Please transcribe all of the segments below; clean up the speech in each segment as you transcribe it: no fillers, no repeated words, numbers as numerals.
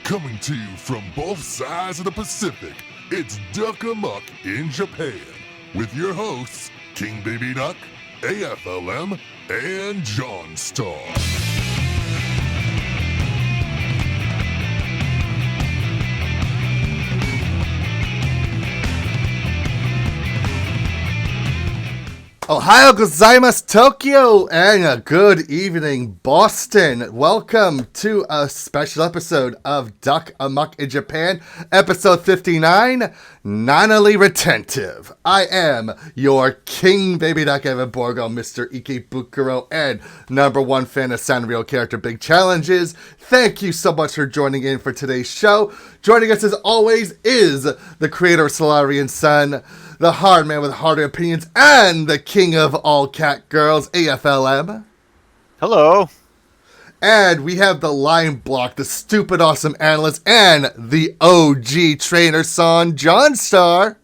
Coming to you from both sides of the Pacific, it's Duck Amuck in Japan, with your hosts, King Baby Duck, AFLM, and John Star. Ohio gozaimasu Tokyo, and a good evening Boston. Welcome to a special episode of Duck Amuck in Japan, episode 59, Nanally Retentive. I am your King Baby Duck Evan Borgo, Mr. Ikebukuro, and number one fan of Sanrio character Big Challenges. Thank you so much for joining in for today's show. Joining us as always is the creator of Solarian Sun, the hard man with harder opinions, and the king of all cat girls, AFLM. Hello. And we have the line block, the stupid awesome analyst, and the OG trainer son, John Star.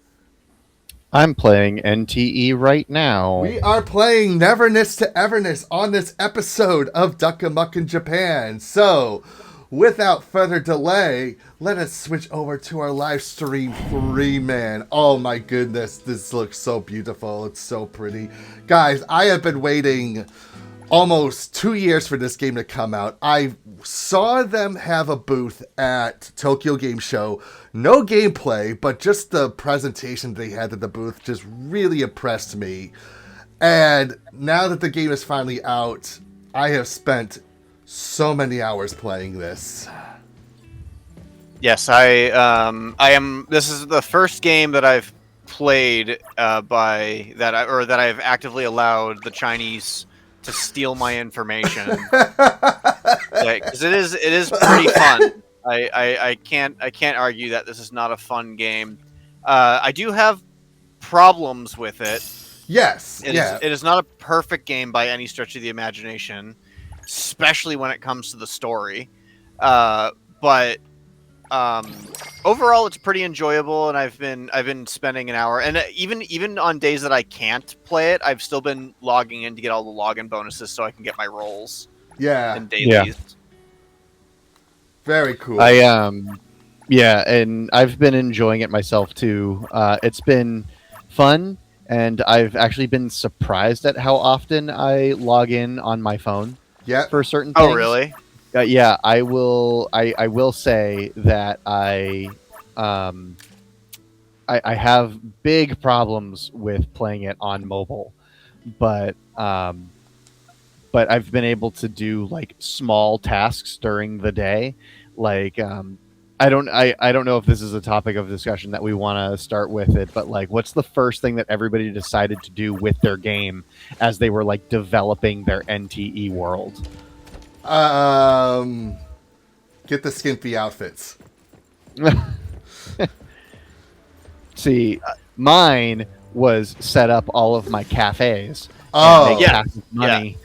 I'm playing NTE right now. We are playing Neverness to Everness on this episode of Duck Amuck in Japan. So, without further delay, let us switch over to our live stream 3-man. Oh my goodness, this looks so beautiful. It's so pretty. Guys, I have been waiting almost 2 years for this game to come out. I saw them have a booth at Tokyo Game Show. No gameplay, but just the presentation they had at the booth just really impressed me. And now that the game is finally out, I have spent so many hours playing this. Yes, I am. This is the first game that I've played that I've actively allowed the Chinese to steal my information. Because it is pretty fun. I can't argue that this is not a fun game. I do have problems with it. Yes, it is not a perfect game by any stretch of the imagination, especially when it comes to the story. But overall, it's pretty enjoyable, and I've been spending an hour, and even on days that I can't play it, I've still been logging in to get all the login bonuses so I can get my rolls. Yeah, and dailies. Yeah. Very cool. And I've been enjoying it myself too. It's been fun, and I've actually been surprised at how often I log in on my phone. Yeah. For certain things. Oh, really? Yeah, I will. I will say that I have big problems with playing it on mobile, but I've been able to do like small tasks during the day. Like I don't know if this is a topic of discussion that we want to start with it, but like, what's the first thing that everybody decided to do with their game as they were like developing their NTE world? Get the skimpy outfits. See, mine was set up all of my cafes. Oh, and make passive money.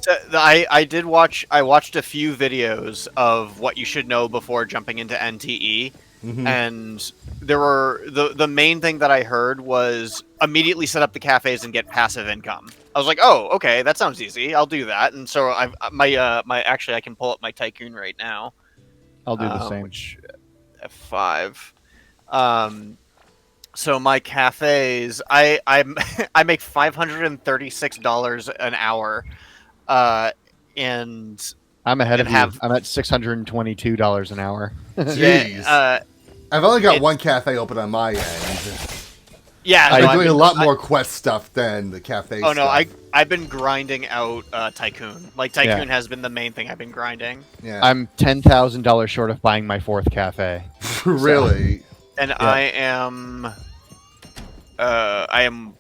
So, I watched a few videos of what you should know before jumping into NTE, and there were the main thing that I heard was immediately set up the cafes and get passive income. I was like, oh, okay, that sounds easy. I'll do that. And so I can pull up my tycoon right now. I'll do the same. Which, F5. So my cafes, I make $536 an hour, and I'm ahead of you. have- I'm at $622 an hour. Jeez. I've only got one cafe open on my end. Yeah, I'm doing a lot more quest stuff than the cafe stuff. Oh no, I've been grinding out Tycoon. Like Tycoon has been the main thing I've been grinding. Yeah. I'm $10,000 short of buying my fourth cafe. Really? And Yeah. I am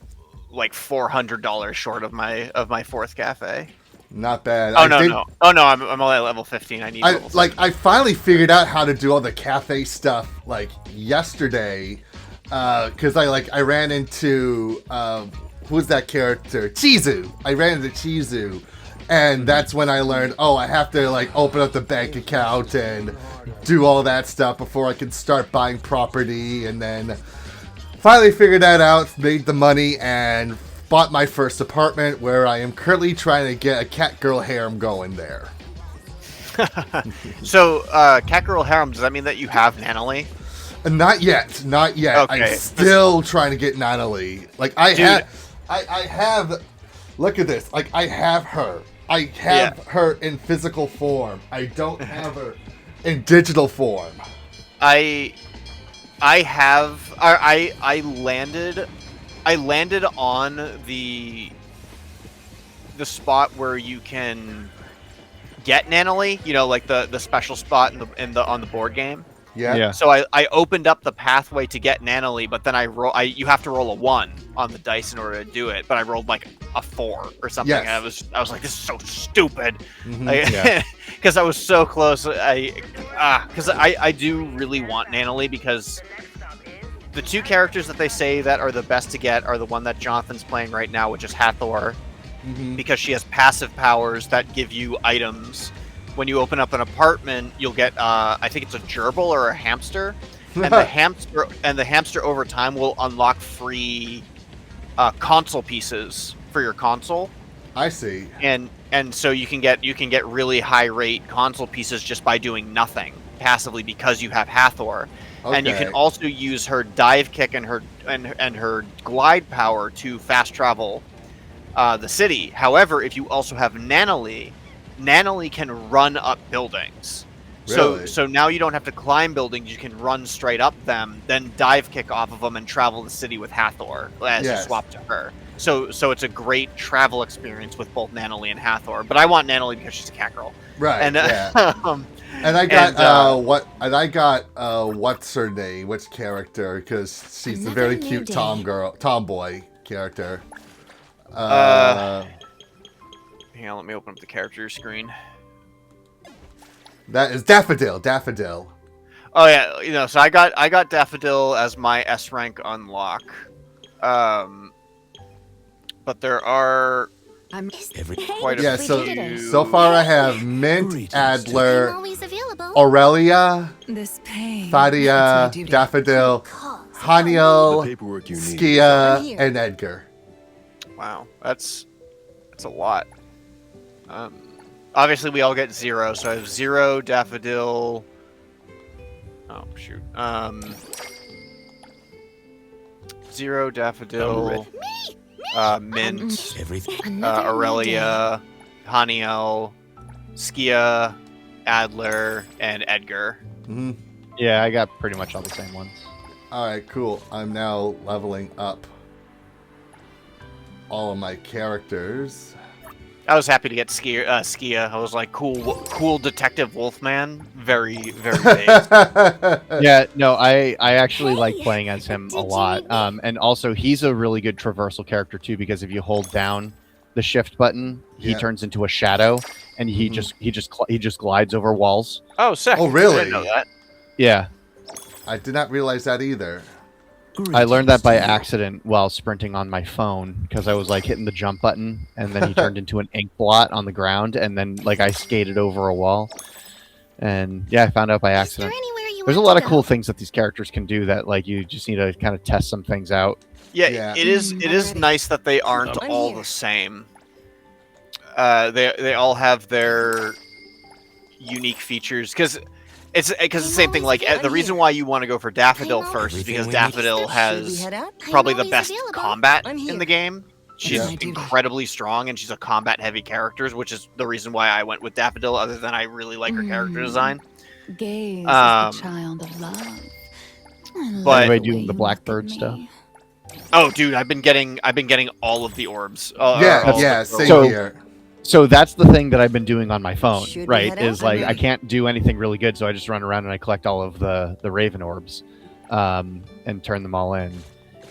like $400 short of my fourth cafe. Not bad. Oh no. I'm only at level 15. I need level 15. I finally figured out how to do all the cafe stuff like yesterday. Because I ran into who's that character? Chizu. I ran into Chizu, and that's when I learned. Oh, I have to like open up the bank account and do all that stuff before I can start buying property. And then finally figured that out, made the money, and bought my first apartment, where I am currently trying to get a cat girl harem going there. So, Kakarot Harem, does that mean that you have Nanally? Not yet. Not yet. Okay. I'm still trying to get Nanally. Like, I have... Look at this. Like, I have her. I have her in physical form. I don't have her in digital form. I landed on the spot where you can get Nanally, you know, like the special spot on the board game. Yeah. So I opened up the pathway to get Nanally, but then you have to roll a 1 on the dice in order to do it, but I rolled like a 4 or something. Yes. And I was like, this is so stupid. Mm-hmm. Because I was so close. Because I do really want Nanally, because the 2 characters that they say that are the best to get are the one that Jonathan's playing right now, which is Hathor, because she has passive powers that give you items. When you open up an apartment, you'll get I think it's a gerbil or a hamster, and the hamster over time will unlock free console pieces for your console. I see. And so you can get really high rate console pieces just by doing nothing passively because you have Hathor. Okay. And you can also use her dive kick and her glide power to fast travel the city. However, if you also have Nanally can run up buildings. Really? So now you don't have to climb buildings, you can run straight up them, then dive kick off of them and travel the city with Hathor as you swap to her. So it's a great travel experience with both Nanally and Hathor. But I want Nanally because she's a cat girl. Right. And and I got what's her name? Which character? Because she's a very cute tomboy character. Hang on, let me open up the character screen. That is Daffodil. Oh yeah, you know, so I got Daffodil as my S rank unlock. But there are quite a few. So far I have Mint, Adler, Aurelia, Fadia, Daffodil, Haniel, Skia, and Edgar. Wow, that's a lot. Obviously we all get 0, so I have 0, Daffodil. Oh shoot. 0, Daffodil, Mint, Aurelia, Haniel, Skia, Adler, and Edgar. Mm-hmm. Yeah, I got pretty much all the same ones. Alright, cool. I'm now leveling up all of my characters. I was happy to get Skia. I was like, cool Detective Wolfman. Very, very big. Yeah, no, I actually like playing as him a lot. And also, he's a really good traversal character too, because if you hold down the shift button, he turns into a shadow, and he just glides over walls. Oh, sick! Oh, really? I didn't know that. Yeah, I did not realize that either. I learned that by accident while sprinting on my phone, because I was like hitting the jump button, and then he turned into an ink blot on the ground, and then like I skated over a wall, and yeah, I found out by accident. There's a lot of cool things that these characters can do that like you just need to kind of test some things out. Yeah. It is nice that they aren't all the same. They all have their unique features, because it's the same thing. Like the reason why you want to go for Daffodil first is because Daffodil has probably the best combat in the game. She's incredibly strong, and she's a combat-heavy character, which is the reason why I went with Daffodil. Other than I really like her character design. Gaze is the child of love. But anyway, doing the Blackbird stuff. Oh, dude, I've been getting all of the orbs. Same here. So that's the thing that I've been doing on my phone, right? Is like Mm-hmm. I can't do anything really good, so I just run around and I collect all of the Raven orbs, and turn them all in.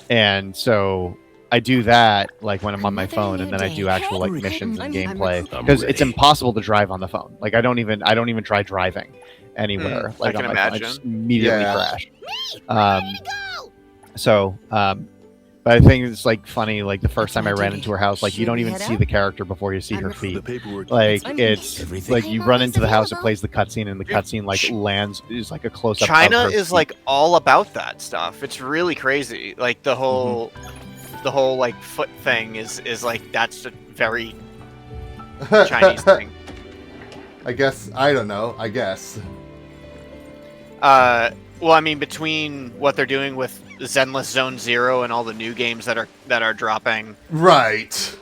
And so I do that like when I'm on my phone, and then I do actual like missions and gameplay, because it's impossible to drive on the phone. Like I don't even try driving anywhere. Like I can on my phone. I imagine. just immediately crash. But I think it's like funny. Like the first time I ran into her house, like you don't even see the character before you see her feet. Like it's like you run into the house, it plays the cutscene, and the cutscene like lands is like a close up. China is like all about that stuff. It's really crazy. Like the whole like foot thing is like that's a very Chinese thing. I guess I don't know. I guess. Well, I mean, between what they're doing with Zenless Zone Zero and all the new games that are dropping, Right.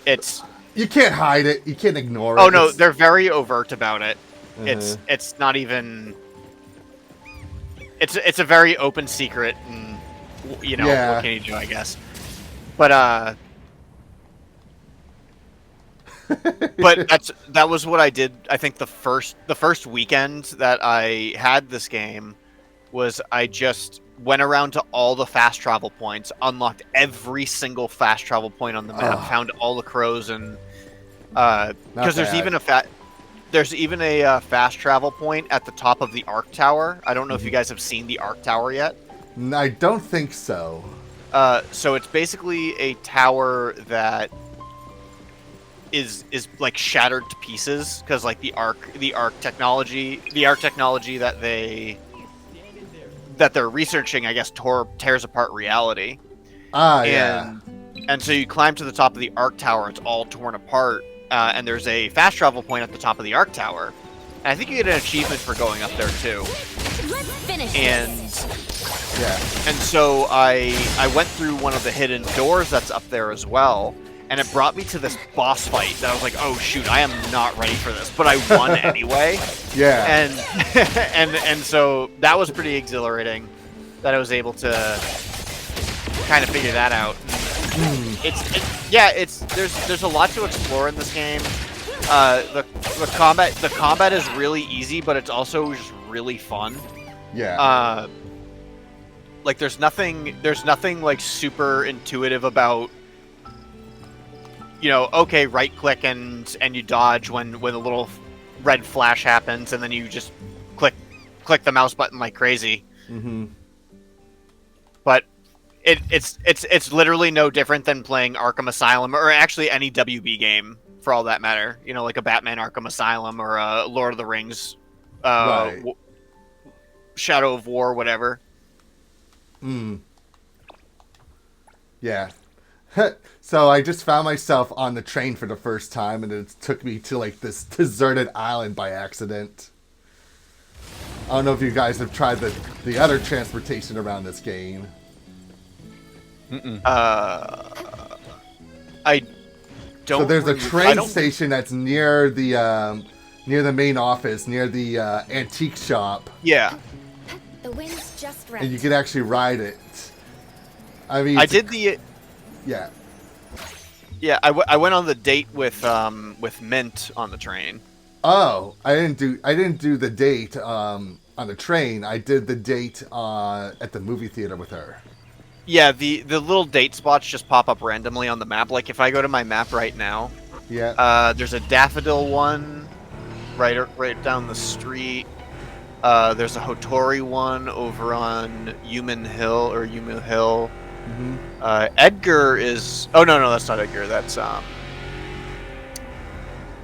it's You can't hide it. You can't ignore it. oh no, they're very overt about it. Uh-huh. It's not even. It's a very open secret, and you know Yeah. what can you do? I guess, but that was what I did. I think the first weekend that I had this game was I just went around to all the fast travel points, unlocked every single fast travel point on the map, found all the crows, and because there's even a fast travel point at the top of the Arc Tower. I don't know if you guys have seen the Arc Tower yet. I don't think so. So it's basically a tower that is like shattered to pieces because like the arc technology that they're researching, I guess, tears apart reality. Yeah. And so you climb to the top of the Arc Tower, it's all torn apart, and there's a fast travel point at the top of the Arc Tower. And I think you get an achievement for going up there too. Let's finish And so I went through one of the hidden doors that's up there as well, and it brought me to this boss fight that I was like, oh shoot, I am not ready for this, but I won anyway. Yeah. And so that was pretty exhilarating that I was able to kind of figure that out. There's a lot to explore in this game. The combat is really easy, but it's also just really fun. Yeah. Like there's nothing like super intuitive about, you know, okay, right click and you dodge when a little red flash happens, and then you just click the mouse button like crazy. Mm-hmm. But it's literally no different than playing Arkham Asylum, or actually any WB game for all that matter. You know, like a Batman Arkham Asylum or a Lord of the Rings, Right. Shadow of War, whatever. Yeah. So I just found myself on the train for the first time, and it took me to like this deserted island by accident. I don't know if you guys have tried the other transportation around this game. I don't. So there's a I train don't- station that's near the main office, near the antique shop, Yeah, The wind's just right. and you can actually ride it. I mean, I did the. Yeah. Yeah, I went on the date with Mint on the train. Oh, I didn't do the date on the train. I did the date at the movie theater with her. Yeah, the little date spots just pop up randomly on the map. Like if I go to my map right now, Yeah. there's a daffodil one right down the street. There's a Hotori one over on Yumu Hill. Mm-hmm. Edgar is. Oh no, that's not Edgar. That's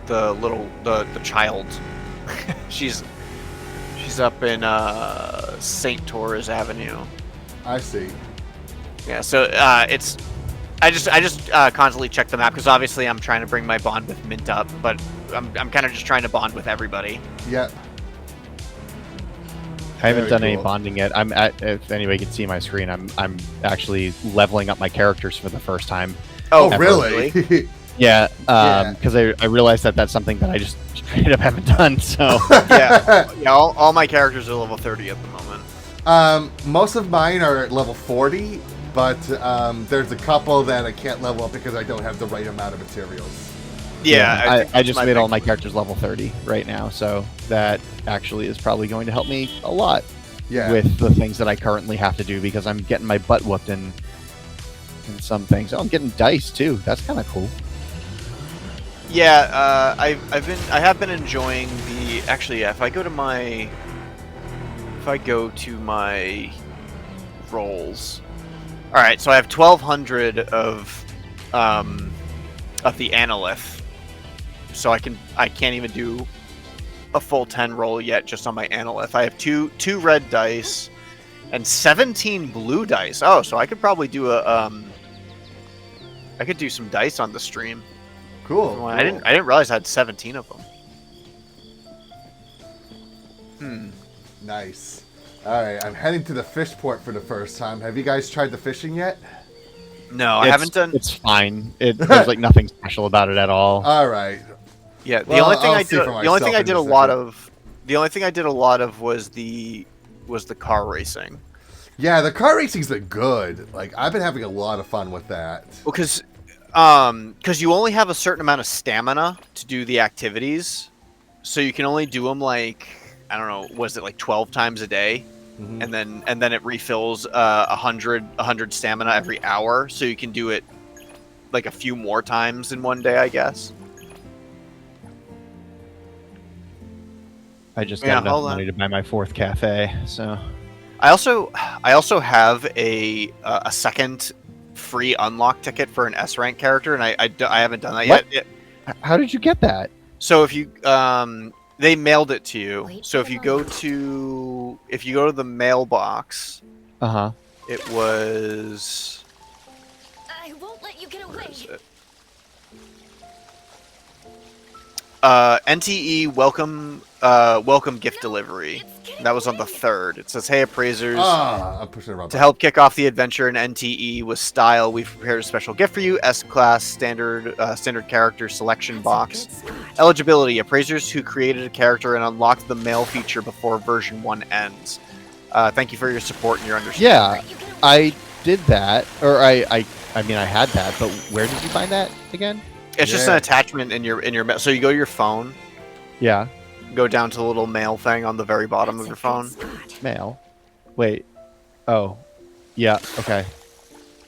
the child. she's up in St. Torres Avenue. I see. Yeah, so it's. I just constantly check the map because obviously I'm trying to bring my bond with Mint up, but I'm kind of just trying to bond with everybody. Yep. I haven't Very done any cool. bonding yet. If anybody can see my screen, I'm actually leveling up my characters for the first time. Oh, Ever. really? Yeah, Yeah. because I realized that that's something that I just straight up haven't done. So Yeah, all my characters are level 30 at the moment. Most of mine are at level 40, but there's a couple that I can't level up because I don't have the right amount of materials. Yeah, I just made all my thing. characters level 30 right now, so that actually is probably going to help me a lot Yeah. with the things that I currently have to do because I'm getting my butt whooped in some things. Oh, I'm getting dice too. That's kind of cool. Yeah, I have been enjoying the. Actually, yeah. If I go to my rolls, all right. So I have 1,200 of the Analyth. So I can't even do a full 10 roll yet just on my Analyth. I have two red dice and 17 blue dice. Oh, so I could probably do I could do some dice on the stream. Cool. I didn't realize I had 17 of them. Nice. All right, I'm heading to the fish port for the first time. Have you guys tried the fishing yet? No, I haven't done. It's fine. There's like nothing special about it at all. All right. Yeah, the Well, only thing I'll I see did. for The only thing myself I in did a a lot second. of. The only thing I did a lot of was the car racing. Yeah, the car racing's been good. Like I've been having a lot of fun with that. Well, because you only have a certain amount of stamina to do the activities, so you can only do them like I don't know, was it like 12 times a day, and then it refills 100 stamina every hour, so you can do it like a few more times in one day, I guess. I just got enough money to buy my 4th cafe, so I also have a second free unlock ticket for an S rank character, and I haven't done that yet. How did you get that? So if you they mailed it to you. Wait So for if you the go unlock. to the mailbox, Uh-huh. it was I won't let you get where away. is it? NTE welcome gift delivery. That was on the 3rd. It says, "Hey appraisers, I'm pushing the wrong to button. help kick off the adventure in NTE with style, we've prepared a special gift for you. S-class standard character selection box. Eligibility: appraisers who created a character and unlocked the mail feature before version 1 ends. Thank you for your support and your understanding." Yeah, I did that, or I mean I had that, but where did you find that again? It's just an attachment in your mail. So you go to your phone, Yeah, go down to the little mail thing on the very bottom of your phone, mail. Wait. Oh, yeah. Okay.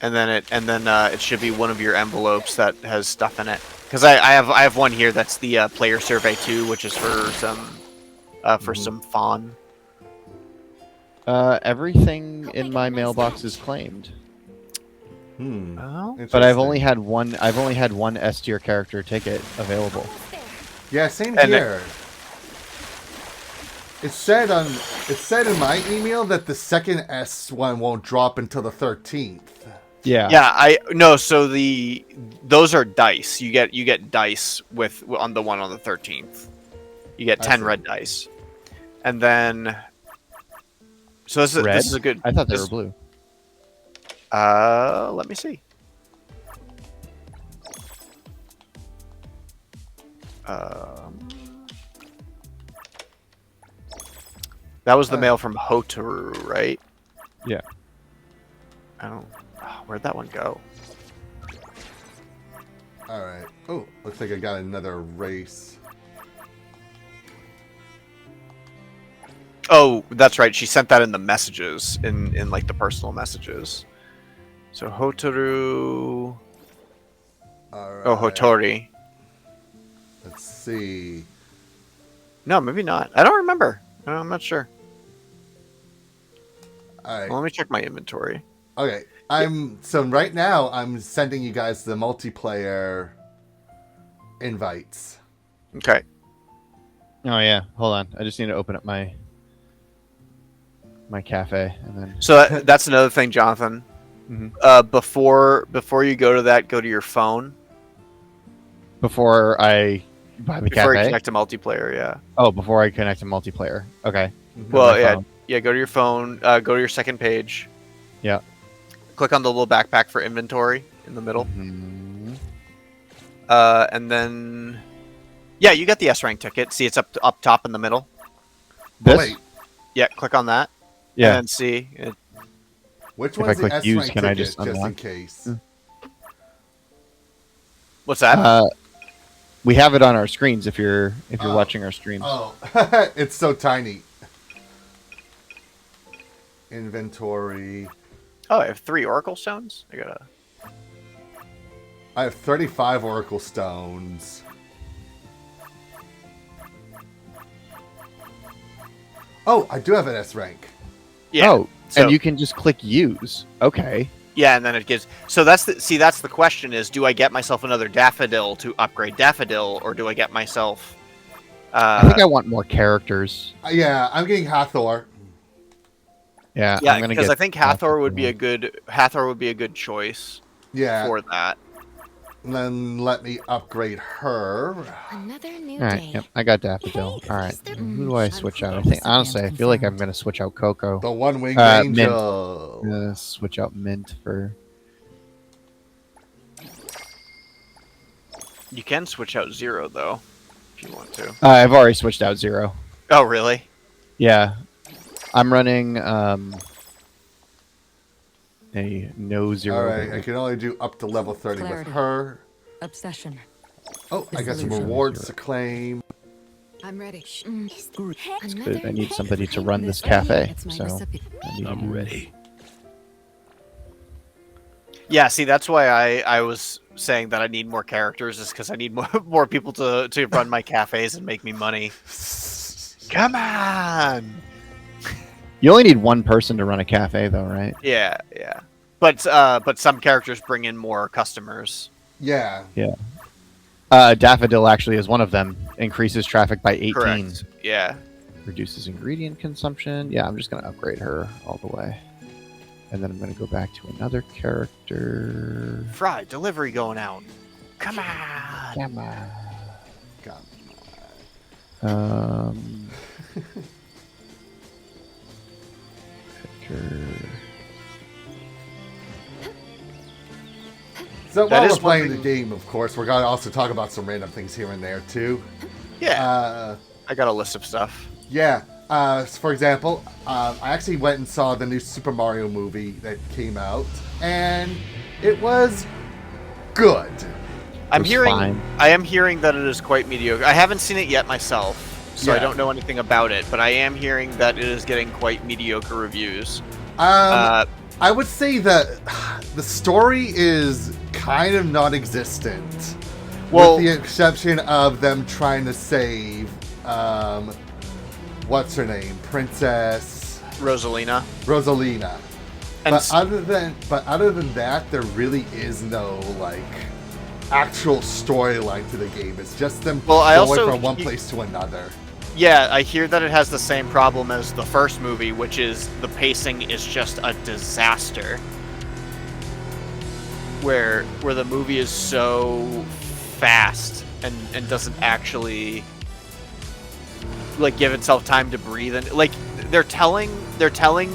and then it should be one of your envelopes that has stuff in it. Because I have one here that's the player survey 2, which is for some fawn. Everything in my mailbox is claimed, Oh. but I've Interesting. only had one. I've only had one S tier character ticket available. Yeah, same And here. It said in my email that the second S one won't drop until the 13th. Yeah. Yeah, so those are dice. You get dice on the one on the 13th. You get I 10 see. red dice. And then so this Red? is a good I thought they were blue. let me see. That was the mail from Hotaru, right? Yeah. I don't. Where'd that one go? All right. Oh, looks like I got another race. Oh, that's right. She sent that in the messages, in like the personal messages. So Hotaru. All right. Oh, Hotori. Let's see. No, maybe not. I don't remember. I'm not sure. All right. Well, let me check my inventory. Okay. So right now I'm sending you guys the multiplayer invites. Okay. Oh yeah. Hold on. I just need to open up my cafe and then. So that's another thing, Jonathan. Mhm. Before you go to that, go to your phone. Before I buy the Before you cafe. connect to multiplayer, yeah. Oh, before I connect to multiplayer. Okay. Well, my yeah, phone. yeah. Go to your phone. Go to your second page. Yeah. Click on the little backpack for inventory in the middle, Mhm. and then yeah, you got the S rank ticket. See, it's up top in the middle. This? Wait, Yeah, click on that. Yeah. And then see. which If I one's the click S use, rank can I ticket, just just in unlock? case? What's that? We have it on our screens if you're watching our streams. Oh, it's so tiny. Inventory. Oh, I have 3 Oracle stones. I have 35 Oracle Stones. Oh, I do have an S rank. Yeah. Oh, so, and you can just click use. Okay. yeah, and then it gives. So that's the question is: do I get myself another Daffodil to upgrade Daffodil, or do I get myself? I think I want more characters. Yeah, I'm getting Hathor. Yeah, Yeah, I'm gonna because get I think Hathor would be a good choice Yeah. for that. then let me upgrade her. Another new All right, day. yep, I got Daffodil. Hey, All right, is there- who do I switch out? I think honestly, I feel like I'm gonna switch out Coco. The one-winged Mint. angel. I'm gonna switch out Mint for. You can switch out Zero though, if you want to. I've already switched out Zero. Oh, really? Yeah, I'm running a no Zero. All right, I can only do up to level 30 Clarity. with her. Obsession. Oh, I got some Dissolution. rewards to claim. I'm ready. Hey, Good. another I need hey, somebody to hey, run this Right here, cafe, it's my so recipe. I need to I'm do- ready. Yeah. See, that's why I was saying that I need more characters, is because I need more people to run my cafes and make me money. Come on. You only need one person to run a cafe, though, right? Yeah, yeah. But some characters bring in more customers. Yeah. Daffodil actually is one of them. Increases traffic by 18. Correct. Yeah. Reduces ingredient consumption. Yeah, I'm just gonna upgrade her all the way, and then I'm gonna go back to another character. Fry, delivery going out. Come on. Come on. God. Picker. So That while is we're playing the one game, of course, we're gonna also talk about some random things here and there too. Yeah. I got a list of stuff. Yeah. For example, I actually went and saw the new Super Mario movie that came out, and it was good. I'm was hearing. fine. I am hearing that it is quite mediocre. I haven't seen it yet myself, so I Yeah. don't know anything about it. But I am hearing that it is getting quite mediocre reviews. I would say that the story is kind of non-existent, Well- with the exception of them trying to save, what's her name, Princess Rosalina. Rosalina. And But other than that, there really is no like actual storyline to the game. It's just them Well, I going also- from one place to another. yeah, I hear that it has the same problem as the first movie, which is the pacing is just a disaster. Where the movie is so fast and doesn't actually like give itself time to breathe, and like they're telling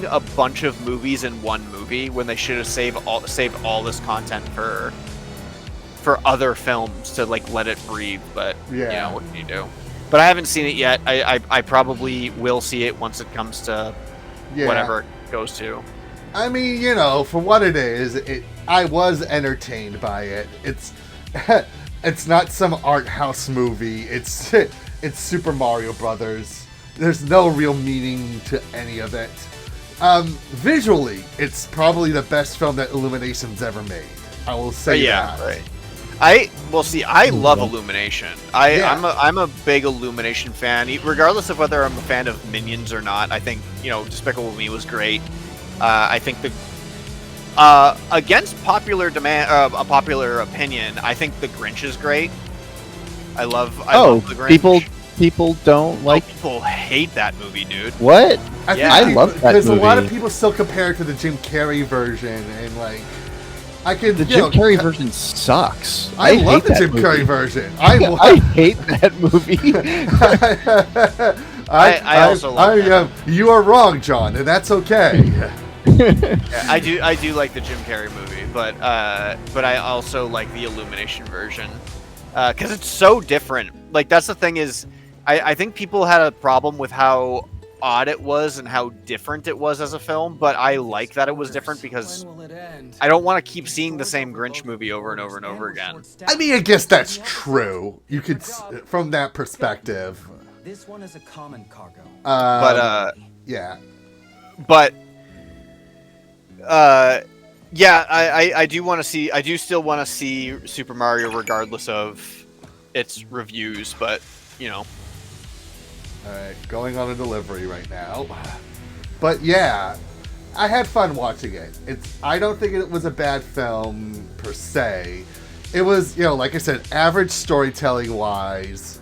a bunch of movies in one movie when they should have saved all this content for other films to like let it breathe. But you Yeah. know, what can you do? But I haven't seen it yet. I probably will see it once it comes to Yeah. whatever it goes to. I mean, you know, for what it is, I was entertained by it. It's it's not some art house movie. It's Super Mario Brothers. There's no real meaning to any of it. Visually, it's probably the best film that Illumination's ever made. I will say Yeah, that. right. I love Illumination. Yeah. I'm a big Illumination fan, regardless of whether I'm a fan of Minions or not. I think, you know, Despicable Me was great. I think against popular a popular opinion, I think the Grinch is great. I love the Grinch. people don't like People hate that movie, dude. what? Yeah. I love that There's a lot of movie. people still compare it to the Jim Carrey version, and like, I can. The you Jim know, Carrey version sucks. I love hate the that Jim movie. Carrey version. I hate that movie. I also love that. You are wrong, John, and that's okay. Yeah, I do like the Jim Carrey movie, but I also like the Illumination version because it's so different. Like that's the thing is, I think people had a problem with how odd it was and how different it was as a film, but I like that it was different because I don't want to keep seeing the same Grinch movie over and over and over again. I mean, I guess that's true. You could, from that perspective. This one is a common cargo. Yeah. But yeah, I do want to see. I do still want to see Super Mario, regardless of its reviews. But you know, All right, going on a delivery right now. But yeah, I had fun watching it. I don't think it was a bad film per se. It was, you know, like I said, average storytelling wise,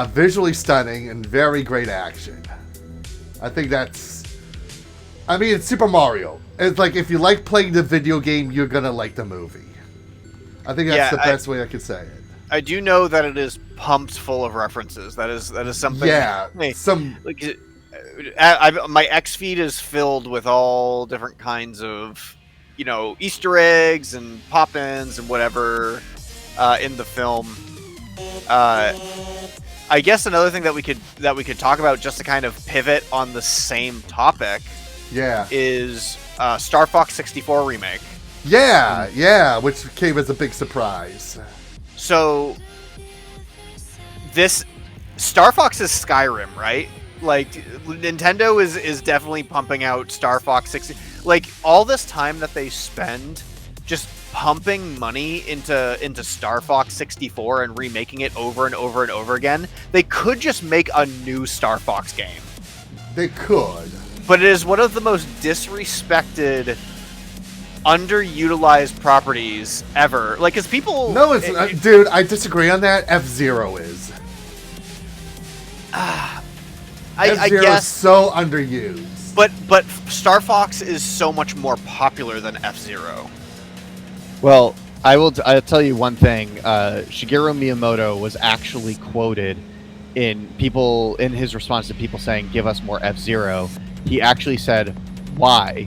visually stunning, and very great action. I think that's. I mean, it's Super Mario. It's like if you like playing the video game, you're gonna like the movie. I think that's the best way I could say it. I do know that it is pumped full of references. That is something. Yeah, my X feed is filled with all different kinds of, Easter eggs and pop-ins and whatever in the film. I guess another thing that we could talk about, just to kind of pivot on the same topic, is Star Fox 64 remake. Yeah, which came as a big surprise. So, this Star Fox is Skyrim, right? Like, Nintendo is definitely pumping out Star Fox 60. Like, all this time that they spend just pumping money into Star Fox 64 and remaking it over and over and over again, they could just make a new Star Fox game. They could. But it is one of the most disrespected, underutilized properties ever. Like, because people... No, dude, I disagree on that. F-Zero is. F-Zero is so underused. But Star Fox is so much more popular than F-Zero. Well, I'll tell you one thing. Shigeru Miyamoto was actually quoted in his response to people saying, "Give us more F-Zero." He actually said, "Why?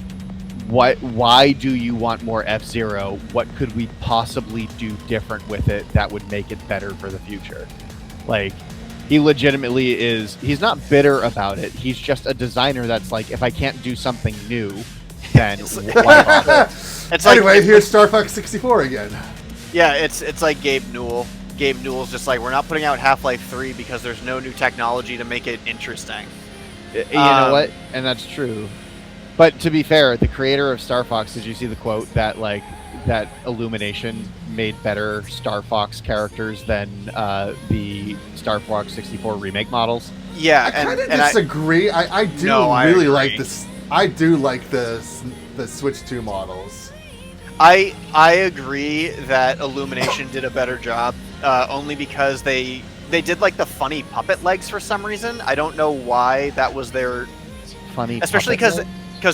Why do you want more F-Zero? What could we possibly do different with it that would make it better for the future?" Like, he legitimately is. He's not bitter about it. He's just a designer that's like, if I can't do something new, then why bother? Anyway, here's Star Fox 64 again. Yeah, it's like Gabe Newell. Gabe Newell's just like, we're not putting out Half-Life 3 because there's no new technology to make it interesting. You know what? And that's true. But to be fair, the creator of Star Fox, did you see the quote that that Illumination made better Star Fox characters than the Star Fox 64 remake models? Yeah, I kind of disagree. I do like this. I do like the Switch 2 models. I agree that Illumination did a better job, only because they did like the funny puppet legs for some reason. I don't know why that was their funny, especially because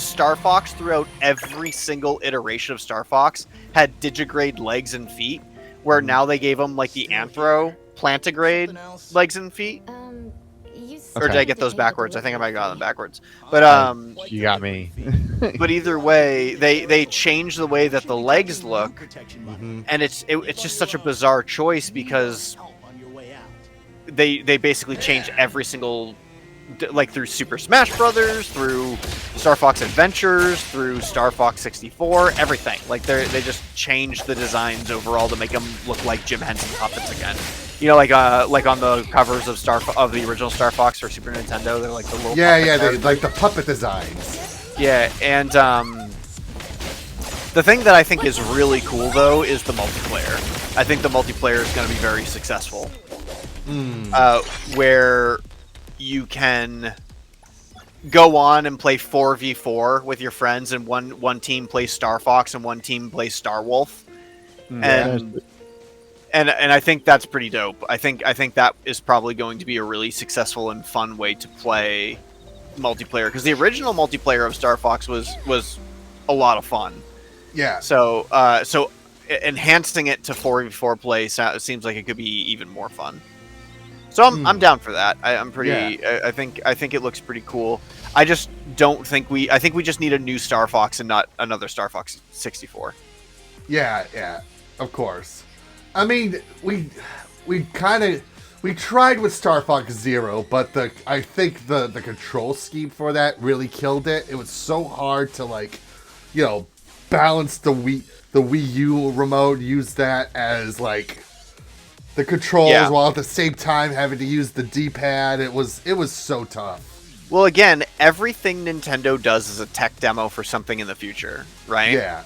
Star Fox, throughout every single iteration of Star Fox, had digigrade legs and feet, where now they gave them like the Anthro plantigrade legs and feet. Or did I get those backwards? I think I might have got them backwards. But you got me. But either way, they changed the way that the legs look, and it's just such a bizarre choice because they basically changed every single, like, through Super Smash Brothers, through Star Fox Adventures, through Star Fox 64, everything. Like, they just changed the designs overall to make them look like Jim Henson puppets again. Like on the covers of the original Star Fox for Super Nintendo, they're like the little they like the puppet designs. Yeah, and the thing that I think is really cool though is the multiplayer. I think the multiplayer is going to be very successful. Where you can go on and play 4v4 with your friends, and one team plays Star Fox and one team plays Star Wolf, and I think that's pretty dope. I think that is probably going to be a really successful and fun way to play multiplayer, because the original multiplayer of Star Fox was a lot of fun. Yeah. So enhancing it to 4v4 play seems like it could be even more fun. So I'm down for that. I'm pretty. Yeah. I think it looks pretty cool. I just don't think I think we just need a new Star Fox and not another Star Fox 64. Yeah, of course. I mean, we tried with Star Fox Zero, but I think the control scheme for that really killed it. It was so hard to balance the Wii U remote, use that as like the controls while at the same time having to use the D-pad. It was so tough. Well, again, everything Nintendo does is a tech demo for something in the future, right? Yeah.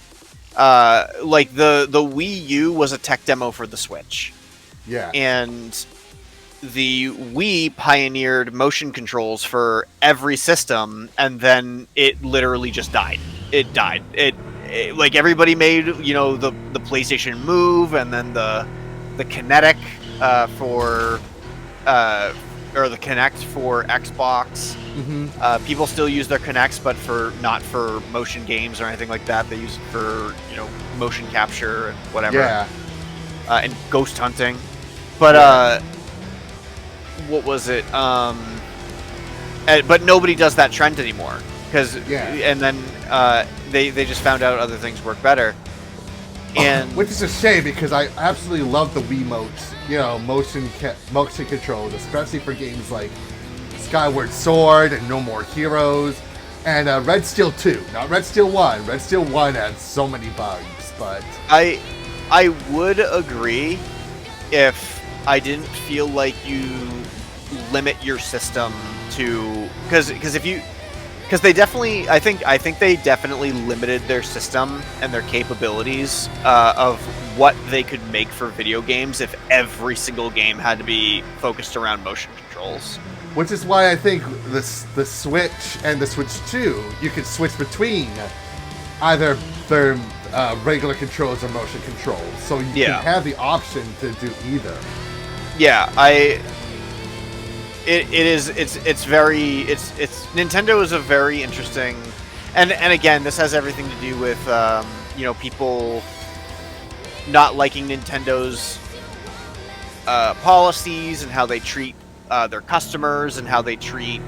Like the Wii U was a tech demo for the Switch. Yeah. And the Wii pioneered motion controls for every system, and then it literally just died. It died. It like everybody made, the PlayStation Move, and then the Kinetic for or the Kinect for Xbox. Mm-hmm. People still use their Kinects, but not for motion games or anything like that. They use it for motion capture and whatever. Yeah. and ghost hunting. But what was it? But nobody does that trend anymore and then they just found out other things work better. And which is a shame because I absolutely love the Wiimotes, motion controls, especially for games like Skyward Sword and No More Heroes, and Red Steel 2, not Red Steel 1. Red Steel 1 had so many bugs, but I would agree if I didn't feel like you limit your system to because they definitely I think they definitely limited their system and their capabilities of what they could make for video games if every single game had to be focused around motion controls. which is why I think the Switch and the Switch 2, you could switch between either their regular controls or motion controls, so you can have the option to do either. Yeah, Nintendo is a very interesting, and again, this has everything to do with people not liking Nintendo's policies and how they treat their customers and how they treat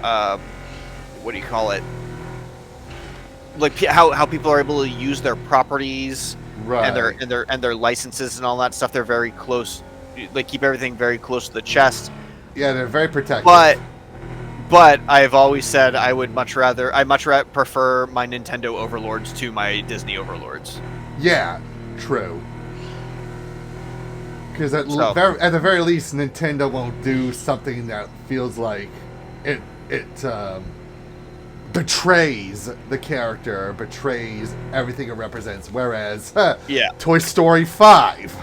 what do you call it? Like how people are able to use their properties and their licenses and all that stuff. They're very close. They keep everything very close to the chest. Yeah, they're very protective. But I've always said I much rather prefer my Nintendo overlords to my Disney overlords. Yeah, true. Because at the very least, Nintendo won't do something that feels like it betrays the character, betrays everything it represents. Whereas, Toy Story 5.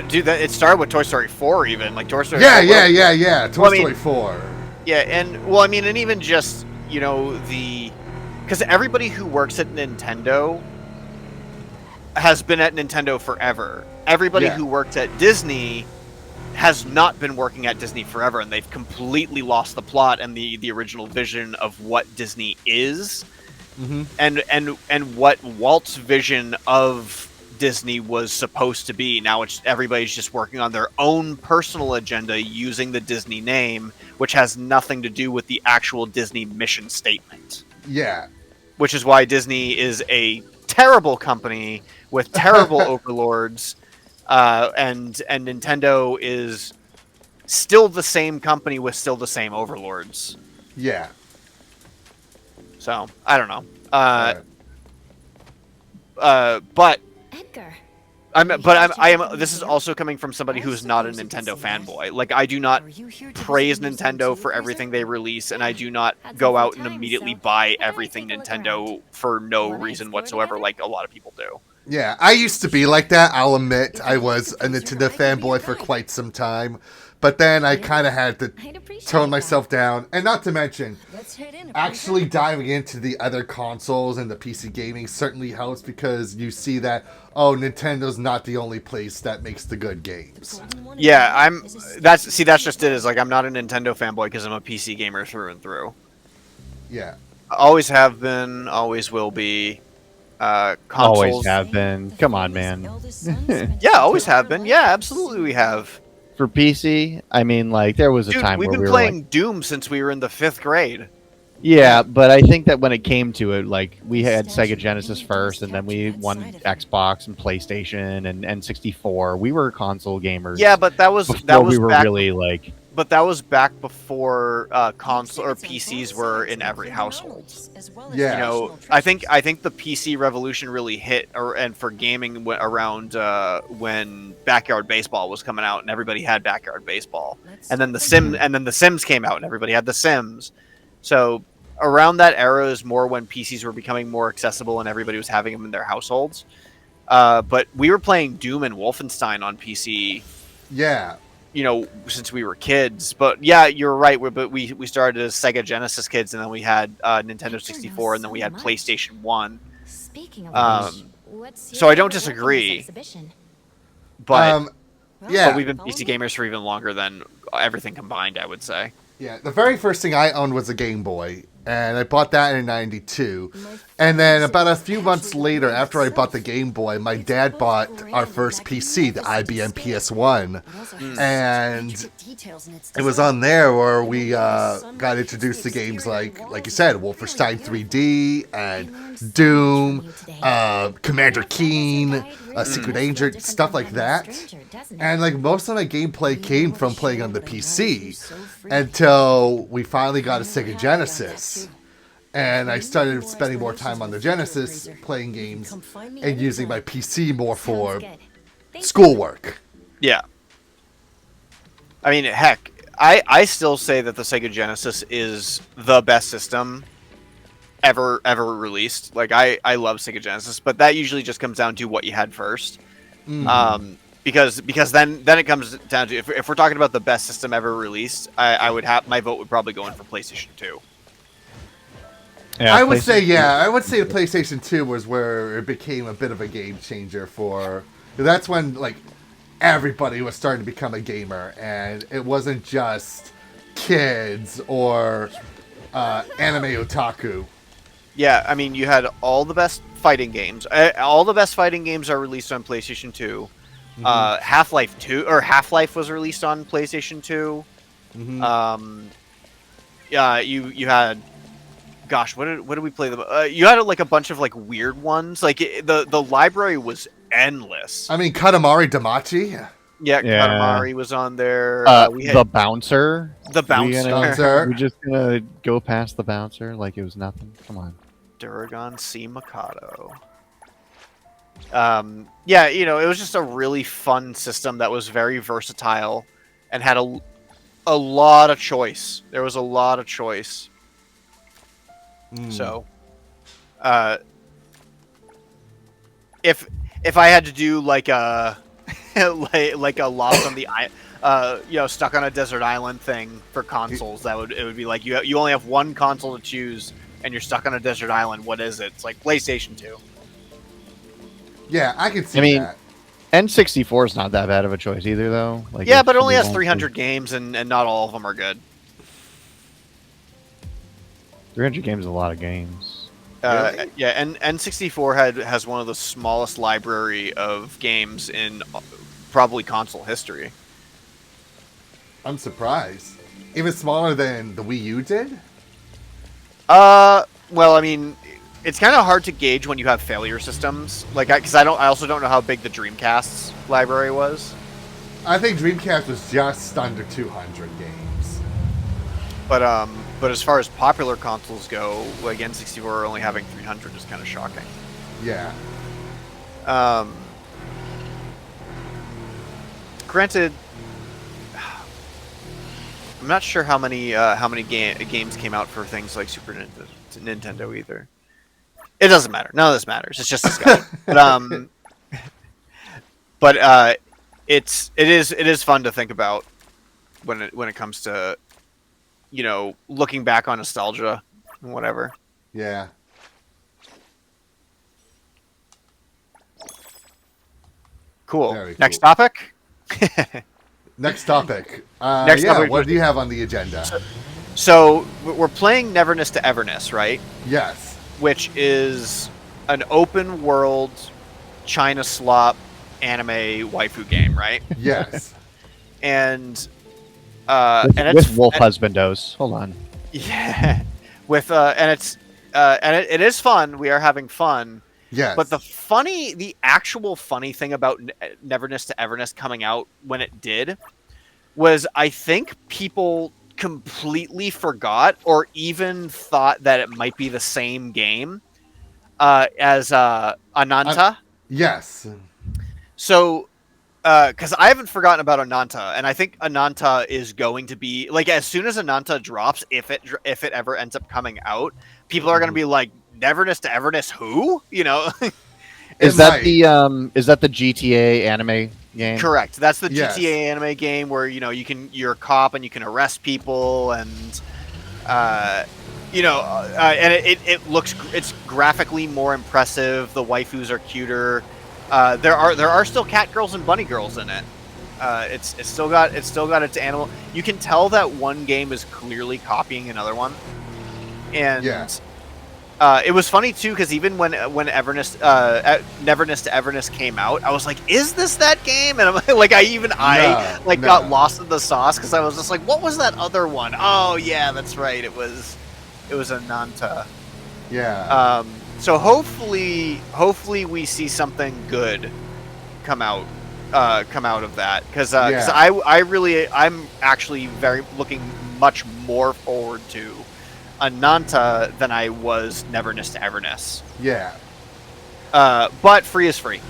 Dude, it started with Toy Story 4 even. Like Toy Story 4. Yeah. Toy Story 4. Yeah, and even just, because everybody who works at Nintendo has been at Nintendo forever. Everybody who worked at Disney has not been working at Disney forever, and they've completely lost the plot and the original vision of what Disney is, and what Walt's vision of Disney was supposed to be. Now everybody's just working on their own personal agenda using the Disney name, which has nothing to do with the actual Disney mission statement. Yeah. Which is why Disney is a terrible company with terrible overlords, and Nintendo is still the same company with still the same overlords. Yeah. So, I don't know. But Edgar. This is also coming from somebody who is not a Nintendo fanboy. Like, I do not praise Nintendo for everything they release, and I do not go out and immediately buy everything Nintendo for no reason whatsoever, like a lot of people do. Yeah, I used to be like that. I'll admit I was a Nintendo fanboy for quite some time. But then I kind of had to tone myself down. And not to mention, actually diving into the other consoles and the PC gaming certainly helps because you see that, Nintendo's not the only place that makes the good games. Yeah, that's just it. Is like I'm not a Nintendo fanboy because I'm a PC gamer through and through. Yeah. Always have been, always will be. Consoles. Always have been. Come on, man. Yeah, always have been. Yeah, absolutely we have. For PC, I mean, like, there was a time where we were we've been playing Doom since we were in the 5th grade. Yeah, but I think that when it came to it, like, we had Sega Genesis first, and then we won Xbox and PlayStation and N64. We were console gamers. Yeah, but that was we were really like. But that was back before console or PCs were in every household. Yeah, I think the PC revolution really hit, and for gaming around when Backyard Baseball was coming out, and everybody had Backyard Baseball, and then the Sims came out, and everybody had the Sims. So around that era is more when PCs were becoming more accessible, and everybody was having them in their households. But we were playing Doom and Wolfenstein on PC. Yeah. Since we were kids. But yeah, you're right. But we started as Sega Genesis kids, and then we had Nintendo 64, and then we had PlayStation 1. Speaking of so I don't disagree. But yeah, but we've been PC gamers for even longer than everything combined, I would say. Yeah, the very first thing I owned was a Game Boy, And I bought that in 92. And then about a few months later, after I bought the Game Boy, my dad bought our first PC, the IBM PS1. And it was on there where we got introduced to games like you said, Wolfenstein 3D and Doom, Commander Keen, Secret Agent, stuff like that. And like most of my gameplay came from playing on the PC until we finally got a Sega Genesis. And I started spending more time on the Genesis playing games and using my PC more for schoolwork. Yeah. I mean, heck, I still say that the Sega Genesis is the best system ever released. Like, I love Sega Genesis, but that usually just comes down to what you had first. Because then it comes down to, if we're talking about the best system ever released, I would have, my vote would probably go in for PlayStation 2. Yeah, I would say the PlayStation 2 was where it became a bit of a game changer for. That's when like everybody was starting to become a gamer, and it wasn't just kids or anime otaku. Yeah, I mean, you had all the best fighting games. All the best fighting games are released on PlayStation 2. Half-Life 2 or Half-Life was released on PlayStation 2. Yeah, you had. Gosh, what did we play? You had like a bunch of like weird ones. Like the library was endless. I mean, Katamari Damacy. Yeah, Katamari was on there. We had the bouncer. The bouncer. We're just gonna go past the bouncer like it was nothing. Come on. Duragon C. Mikado. Yeah, you know, it was just a really fun system that was very versatile and had a lot of choice. There was a lot of choice. So, if I had to do like a like a Lost on the Stuck on a Desert Island thing for consoles, it would be like you only have one console to choose and you're stuck on a desert island. What is it? It's like PlayStation 2. Yeah, I can see that. N64 is not that bad of a choice either, though. Like, yeah, but it only has 300 games, and not all of them are good. 300 games is a lot of games. Really? Yeah, and N64 has one of the smallest library of games in probably console history. I'm surprised. Even smaller than the Wii U did? Well, I mean, it's kind of hard to gauge when you have failure systems, like I also don't know how big the Dreamcast's library was. I think Dreamcast was just under 200 games. But as far as popular consoles go, like N64 only having 300 is kind of shocking. Yeah. Granted, I'm not sure how many games came out for things like Super Nintendo either. It doesn't matter. None of this matters. It's just discussion. But it is fun to think about when it comes to, you know, looking back on nostalgia and whatever. Yeah. Cool. Very Next cool. topic. Next topic. Next topic. What do you have on the agenda? So we're playing Neverness to Everness, right? Yes. Which is an open world China slop anime waifu game, right? Yes. and with wolf husbandos. Hold on. Yeah. With it is fun. We are having fun. Yes. But the actual funny thing about Neverness to Everness coming out when it did was, I think people completely forgot or even thought that it might be the same game as Ananta. Yes. So, because I haven't forgotten about Ananta, and I think Ananta is going to be like, as soon as Ananta drops, if it ever ends up coming out, people are going to be like, Neverness to Everness, who? You know. Is that the GTA anime game? Correct. That's the Yes. GTA anime game where, you know, you're a cop and you can arrest people, and and it's graphically more impressive. The waifus are cuter. There are still cat girls and bunny girls in it. It's still got its animal. You can tell that one game is clearly copying another one, And Yeah. it was funny too because even when Everness, Neverness to Everness came out, I was like, "Is this that game?" And I'm like, I got lost in the sauce because I was just like, "What was that other one?" Oh yeah, that's right. It was Ananta. Yeah. So hopefully we see something good come out of that because I'm actually looking much more forward to Ananta than I was Neverness to Everness. Yeah. But free is free.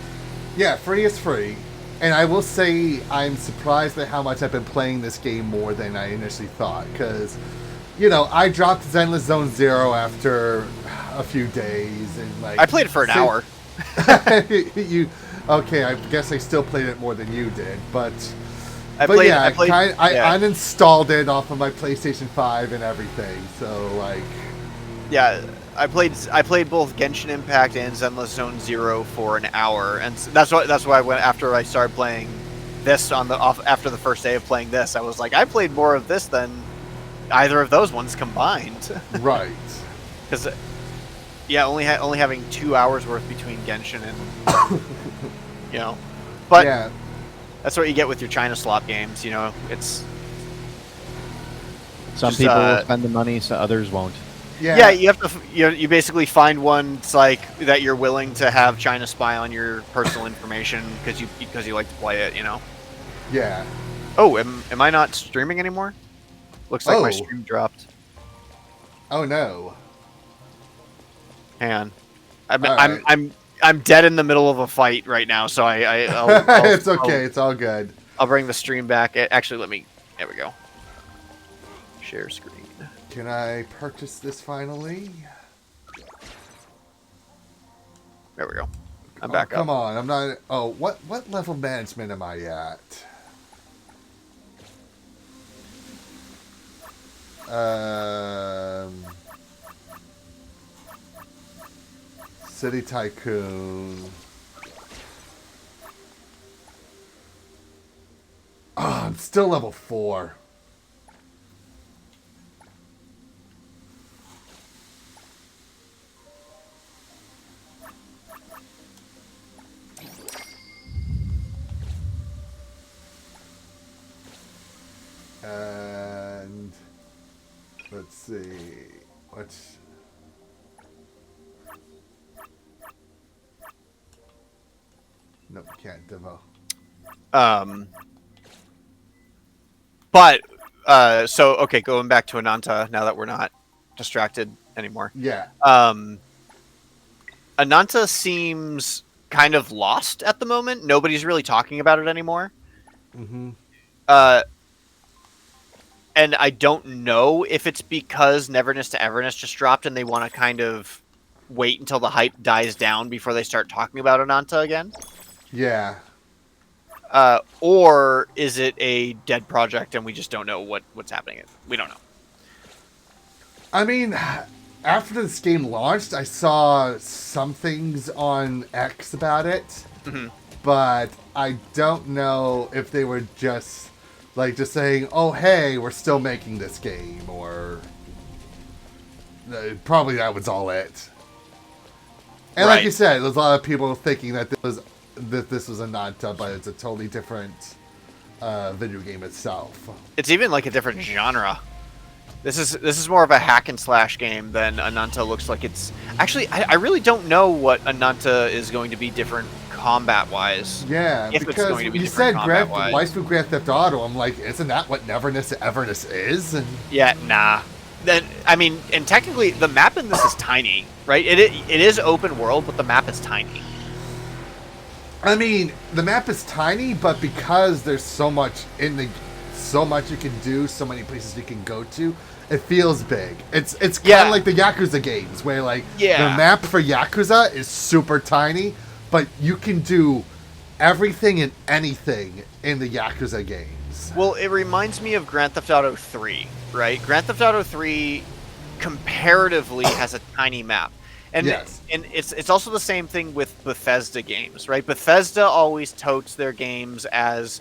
Yeah, free is free. And I will say I'm surprised at how much I've been playing this game more than I initially thought. Because, I dropped Zenless Zone Zero after a few days. And I played it for an hour. Okay, I guess I still played it more than you did. But I uninstalled it off of my PlayStation 5 and everything. So, Yeah, I played both Genshin Impact and Zenless Zone Zero for an hour, and that's why I went after I started playing this after the first day of playing this. I was like, I played more of this than either of those ones combined. Right. Because only having 2 hours worth between Genshin and but yeah. That's what you get with your China slot games. It's some people will spend the money, so others won't. Yeah, you have to. You basically find one that you're willing to have China spy on your personal information because you like to play it. Yeah. Oh, am I not streaming anymore? Looks like my stream dropped. Oh no. Hang on. I'm dead in the middle of a fight right now, so I'll it's okay. It's all good. I'll bring the stream back. Actually, there we go. Share screen. Can I purchase this finally? There we go. I'm back up. Come on, I'm not. Oh, what level management am I at? City Tycoon. Oh, I'm still level 4. And let's see. What's nope, can't demo. But so okay, going back to Ananta now that we're not distracted anymore. Yeah. Ananta seems kind of lost at the moment. Nobody's really talking about it anymore. Mm-hmm. And I don't know if it's because Neverness to Everness just dropped and they want to kind of wait until the hype dies down before they start talking about Ananta again. Yeah. Or is it a dead project and we just don't know what's happening? We don't know. I mean, after this game launched, I saw some things on X about it, Mm-hmm. but I don't know if they were just saying, "Oh, hey, we're still making this game," or probably that was all it. And Right. like you said, there's a lot of people thinking that this was a Nanta, but it's a totally different video game itself. It's even like a different genre. This is more of a hack and slash game than Ananta looks like. It's actually I really don't know what Ananta is going to be different combat wise. Yeah, if because it's going to be you different said Grand Theft Auto. I'm like, isn't that what Neverness to Everness is? And Yeah, nah. Then I mean, and technically the map in this is tiny, right? It is open world, but the map is tiny. I mean, the map is tiny, but because there's so much so much you can do, so many places you can go to, it feels big. It's kind of like the Yakuza games, where the map for Yakuza is super tiny, but you can do everything and anything in the Yakuza games. Well, it reminds me of Grand Theft Auto 3, right? Grand Theft Auto 3 comparatively has a tiny map. And, yes. And it's also the same thing with Bethesda games, right? Bethesda always totes their games as,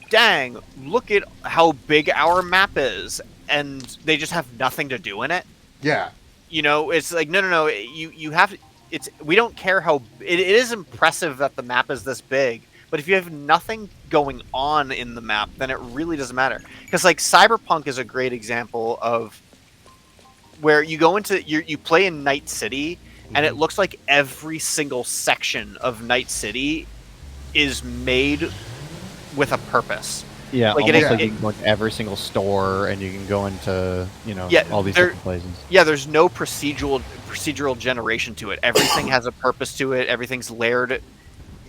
dang, look at how big our map is, and they just have nothing to do in it. Yeah. You know, it's like no. You have to. We don't care how it is impressive that the map is this big, but if you have nothing going on in the map, then it really doesn't matter. Because like Cyberpunk is a great example of where you go into you play in Night City, and it looks like every single section of Night City is made with a purpose. Yeah, like almost like you can go into every single store, and you can go into all these different places. Yeah, there's no procedural generation to it. Everything has a purpose to it. Everything's layered.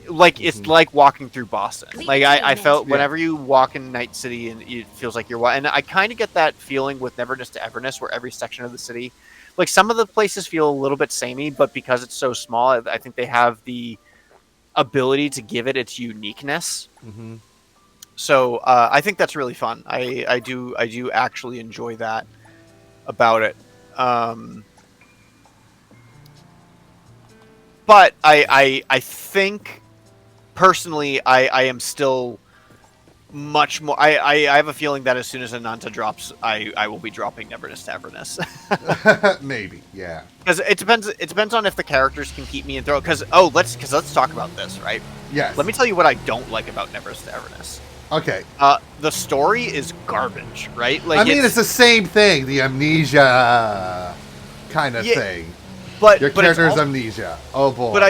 Like it's like walking through Boston. Like I felt whenever you walk in Night City, and it feels like you're and I kind of get that feeling with Neverness to Everness, where every section of the city, like some of the places feel a little bit samey, but because it's so small, I think they have the ability to give it its uniqueness. So I think that's really fun. I do actually enjoy that about it. But I think personally I am still much more. I have a feeling that as soon as Ananta drops, I will be dropping Neverness to Everness. Maybe, yeah. Because it depends on if the characters can keep me in throw. Because let's talk about this, right? Yes. Let me tell you what I don't like about Neverness to Everness. Okay. The story is garbage, right? Like I mean, it's the same thing, the amnesia kind of thing. But your character's amnesia. Oh boy. But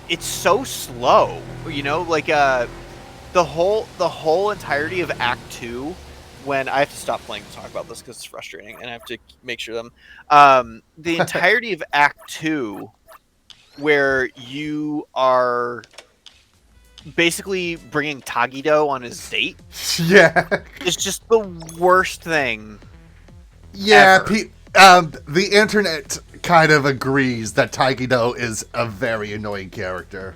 it's so slow, you know, like the whole entirety of Act 2, when I have to stop playing to talk about this because it's frustrating and I have to make sure the entirety of Act 2, where you are basically bringing Tagido on his date. Yeah. It's just the worst thing. Yeah, the internet kind of agrees that Tagido is a very annoying character.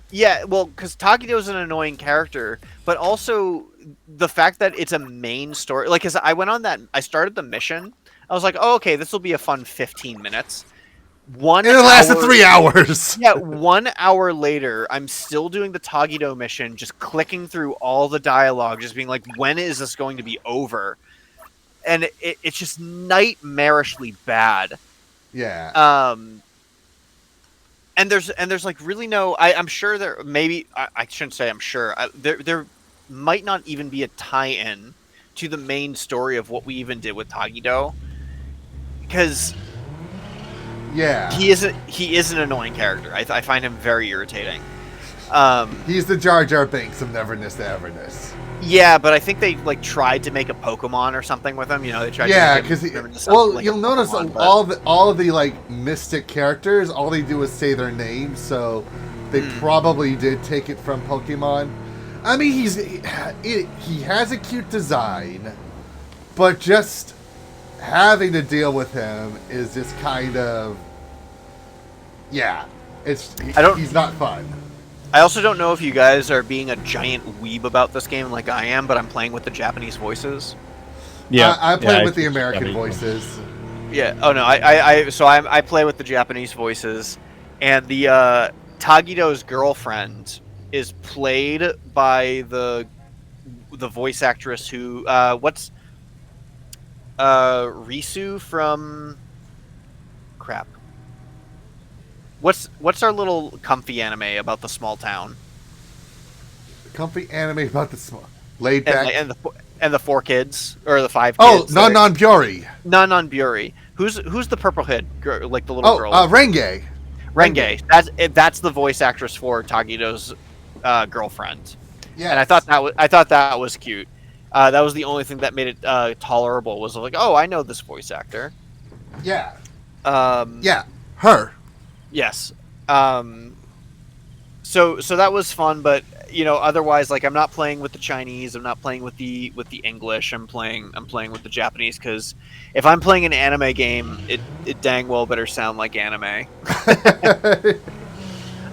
Yeah, well, because Tagido is an annoying character, but also the fact that it's a main story. Like, because I started the mission, I was like, oh, okay, this will be a fun 15 minutes. It lasted 3 hours. Yeah, 1 hour later, I'm still doing the Tagido mission, just clicking through all the dialogue, just being like, when is this going to be over? And it's just nightmarishly bad. Yeah. And there's like really no. I'm sure there maybe I shouldn't say I'm sure. There might not even be a tie-in to the main story of what we even did with Tagido, because he is an annoying character. I find him very irritating. He's the Jar Jar Binks of Neverness to Everness. Yeah, but I think they like tried to make a Pokemon or something with him. You know, they tried. Yeah, because you'll notice all of the like mystic characters, all they do is say their names, so they probably did take it from Pokemon. I mean, he has a cute design, but just having to deal with him is just kind of he's not fun. I also don't know if you guys are being a giant weeb about this game like I am, but I'm playing with the Japanese voices. Yeah, I'm playing with the American voices. Yeah. Oh no, I play with the Japanese voices, and the Tagido's girlfriend is played by the voice actress who Risu from crap. What's our little comfy anime about the small town? Comfy anime about the small laid back and the 4 kids or the 5 Oh, kids. Non Buri. Non Buri. Who's the purple head girl, like the little girl? Renge. That's the voice actress for Tagido's girlfriend. Yeah. And I thought that was cute. That was the only thing that made it tolerable. Was like, oh, I know this voice actor. Yeah. Yeah. Her. Yes. So that was fun, but you know, otherwise, like, I'm not playing with the Chinese. I'm not playing with the English. I'm playing with the Japanese, because if I'm playing an anime game, it dang well better sound like anime.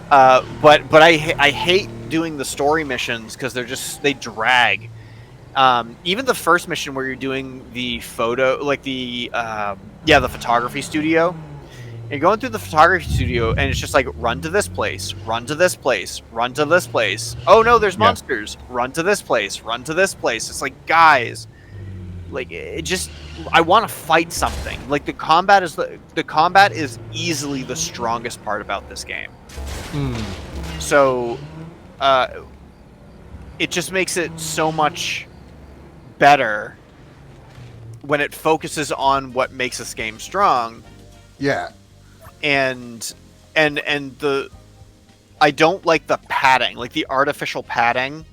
But I hate doing the story missions because they drag. Even the first mission where you're doing the photo, like the photography studio. You're going through the photography studio, and it's just like, run to this place, run to this place, run to this place. Oh no, there's monsters. Run to this place, run to this place. It's like, guys, Like it just, I want to fight something. Like the combat is easily the strongest part about this game. So, it just makes it so much better when it focuses on what makes this game strong. Yeah. And the, I don't like the padding, like the artificial padding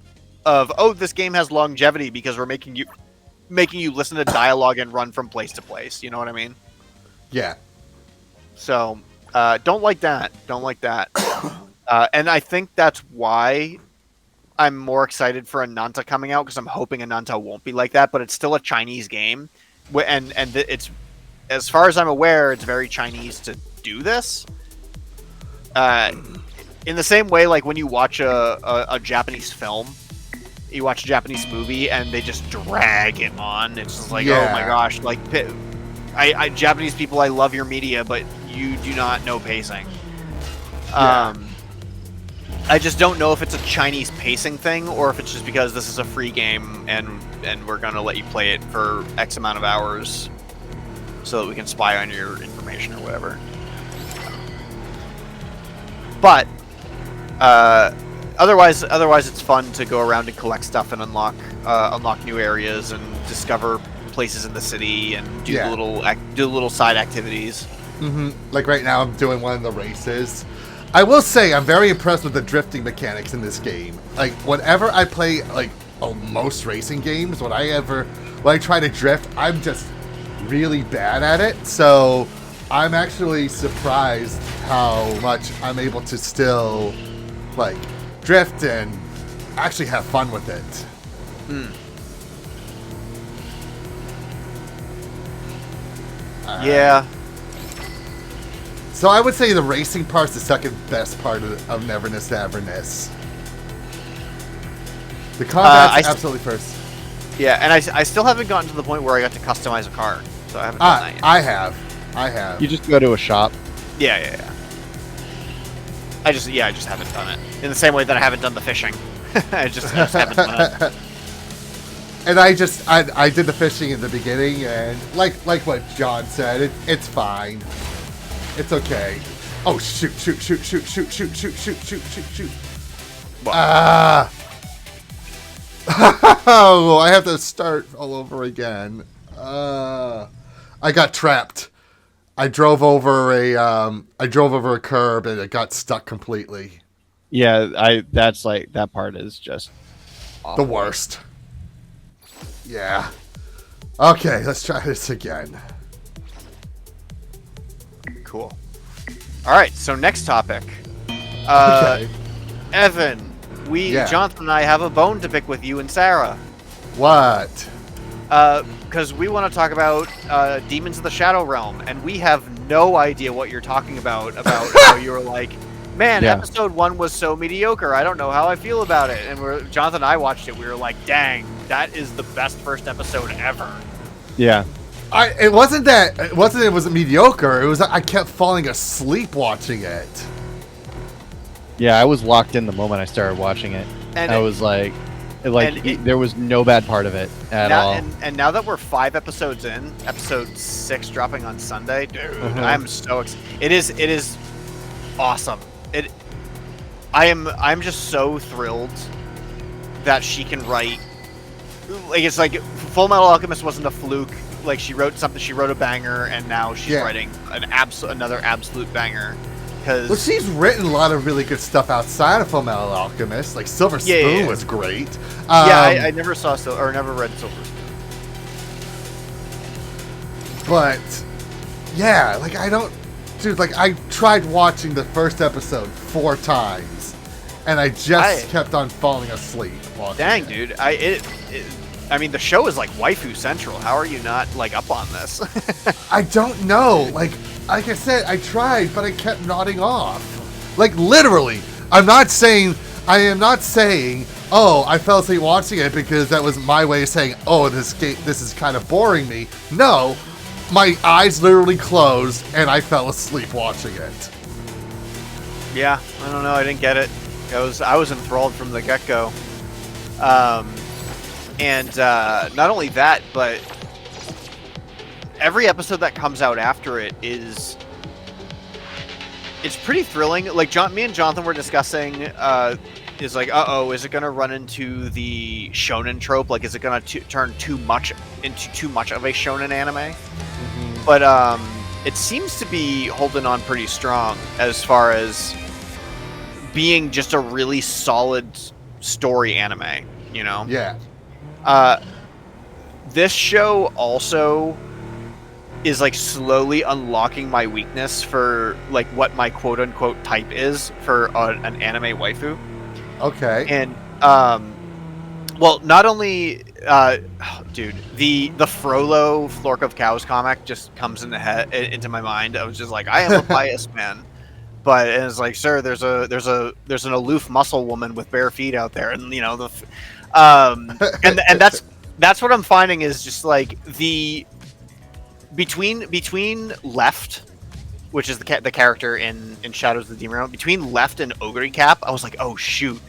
of, oh, this game has longevity because we're making you listen to dialogue and run from place to place. You know what I mean? Yeah. So, don't like that. Don't like that. And I think that's why I'm more excited for Ananta coming out, because I'm hoping Ananta won't be like that, but it's still a Chinese game. And it's, as far as I'm aware, it's very Chinese to do this. In the same way, like when you watch a Japanese film, you watch a Japanese movie and they just drag it on. It's just like, oh my gosh, like I Japanese people, I love your media, but you do not know pacing. I just don't know if it's a Chinese pacing thing or if it's just because this is a free game and we're gonna let you play it for X amount of hours so that we can spy on your information or whatever. But otherwise it's fun to go around and collect stuff and unlock new areas and discover places in the city and do the little side activities. Like right now, I'm doing one of the races. I will say I'm very impressed with the drifting mechanics in this game. Like whenever I play most racing games, when I try to drift, I'm just really bad at it. So I'm actually surprised how much I'm able to still like drift and actually have fun with it. Yeah. So I would say the racing part's the second best part of Neverness to Everness. The combat's absolutely first. Yeah, and I still haven't gotten to the point where I got to customize a car, so I haven't done that yet. I have. You just go to a shop. Yeah. I just haven't done it. In the same way that I haven't done the fishing. I just haven't done it. And I did the fishing in the beginning, and like what John said, it's fine. It's okay. Oh, shoot. Oh, I have to start all over again. I got trapped. I drove over a curb and it got stuck completely. Yeah, that part is just awful. The worst. Yeah. Okay, let's try this again. Cool. All right, so next topic. Okay. Evan, Jonathan and I have a bone to pick with you and Sarah. What? Because we want to talk about Demons of the Shadow Realm, and we have no idea what you're talking about how you were like, man, episode 1 was so mediocre, I don't know how I feel about it. And Jonathan and I watched it, we were like, dang, that is the best first episode ever. Yeah. It wasn't mediocre. It was I kept falling asleep watching it. Yeah, I was locked in the moment I started watching it. And I was like there was no bad part of it at all. And now that we're 5 episodes in, episode 6 dropping on Sunday, dude, I'm so excited. It is awesome. I'm just so thrilled that she can write. Like it's like Full Metal Alchemist wasn't a fluke. Like she wrote a banger, and now she's writing another absolute banger. Well, she's written a lot of really good stuff outside of Full Metal Alchemist. Like Silver Spoon was great. I never saw never read Silver Spoon. But yeah, like I tried watching the first episode 4 times, and I just kept on falling asleep watching. Dang, dude! I mean, the show is like waifu central. How are you not like up on this? I don't know. Like I said, I tried, but I kept nodding off. Like literally, I am not saying, oh, I fell asleep watching it because that was my way of saying, oh, this is kind of boring me. No, my eyes literally closed and I fell asleep watching it. Yeah, I don't know. I didn't get it. I was enthralled from the get-go. And not only that, but every episode that comes out after it is it's pretty thrilling. Like me and Jonathan were discussing, is like, is it gonna run into the shonen trope? Like, is it gonna turn too much into too much of a shonen anime? Mm-hmm. But it seems to be holding on pretty strong as far as being just a really solid story anime. You know? Yeah. This show also is like slowly unlocking my weakness for like what my quote unquote type is for an anime waifu. Okay. And well, not only dude, the Frollo Flork of Cows comic just comes into my mind. I was just like, I am a biased man. But it's like, sir, there's an aloof muscle woman with bare feet out there, and you know and that's what I'm finding is just like the between Left, which is the character in Shadows of the Demon Realm, between Left and Ogre Cap, I was like, oh shoot,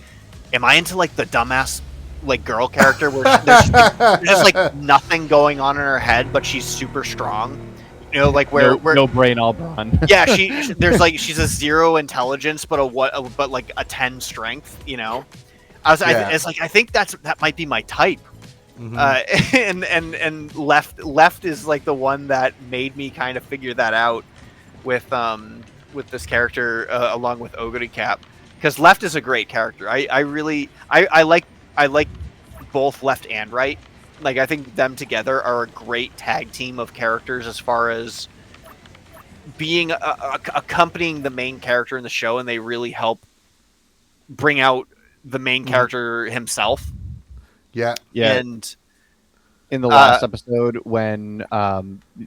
am I into like the dumbass like girl character where there's just like nothing going on in her head, but she's super strong, you know, like where no brain, all brawn. yeah, there's like she's a 0 intelligence, but like a 10 strength, you know. I think that might be my type. Mm-hmm. And left is like the one that made me kind of figure that out with this character along with Ogre Cap, because Left is a great character. I like both Left and Right. Like, I think them together are a great tag team of characters as far as being accompanying the main character in the show, and they really help bring out the main character himself. Yeah. And in the last episode, when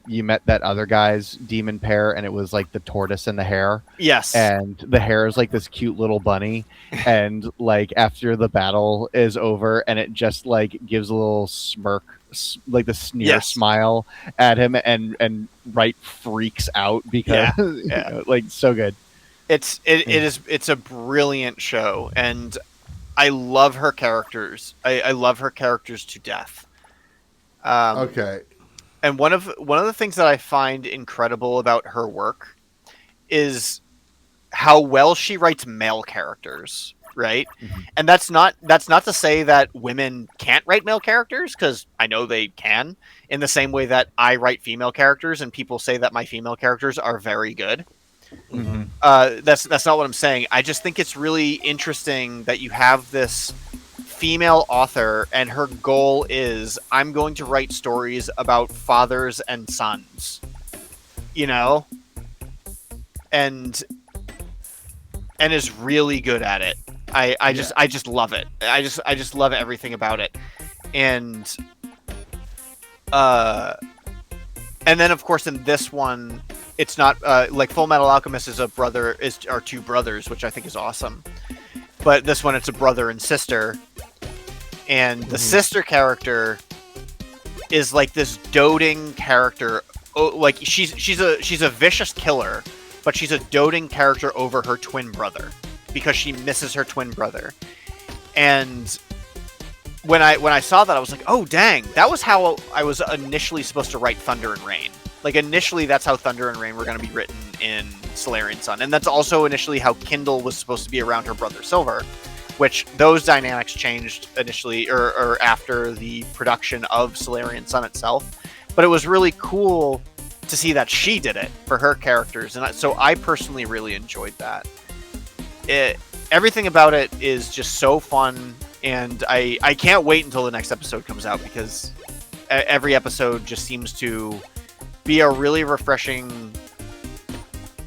you met that other guy's demon pair, and it was like the tortoise and the hare. Yes. And the hare is like this cute little bunny, and like after the battle is over, and it just like gives a little smirk, like the sneer smile at him, and Right freaks out because you know, like, so good. It's a brilliant show, and I love her characters. I love her characters to death. Okay. And one of the things that I find incredible about her work is how well she writes male characters, right? Mm-hmm. And that's not to say that women can't write male characters, because I know they can, in the same way that I write female characters and people say that my female characters are very good. Mm-hmm. That's not what I'm saying. I just think it's really interesting that you have this female author, and her goal is, I'm going to write stories about fathers and sons, you know, and is really good at it. I just love it. I just love everything about it. And then of course in this one, it's not like Full Metal Alchemist are two brothers, which I think is awesome. But this one, it's a brother and sister. And the sister character is like this doting character. Oh, like she's a vicious killer, but she's a doting character over her twin brother because she misses her twin brother. And when I saw that, I was like, oh dang, that was how I was initially supposed to write Thunder and Rain. Like, initially, that's how Thunder and Rain were going to be written in Solarian Sun, and that's also initially how Kindle was supposed to be around her brother Silver. Which those dynamics changed initially or after the production of Solarian Sun itself. But it was really cool to see that she did it for her characters. And so I personally really enjoyed that. Everything about it is just so fun. And I can't wait until the next episode comes out, because every episode just seems to be a really refreshing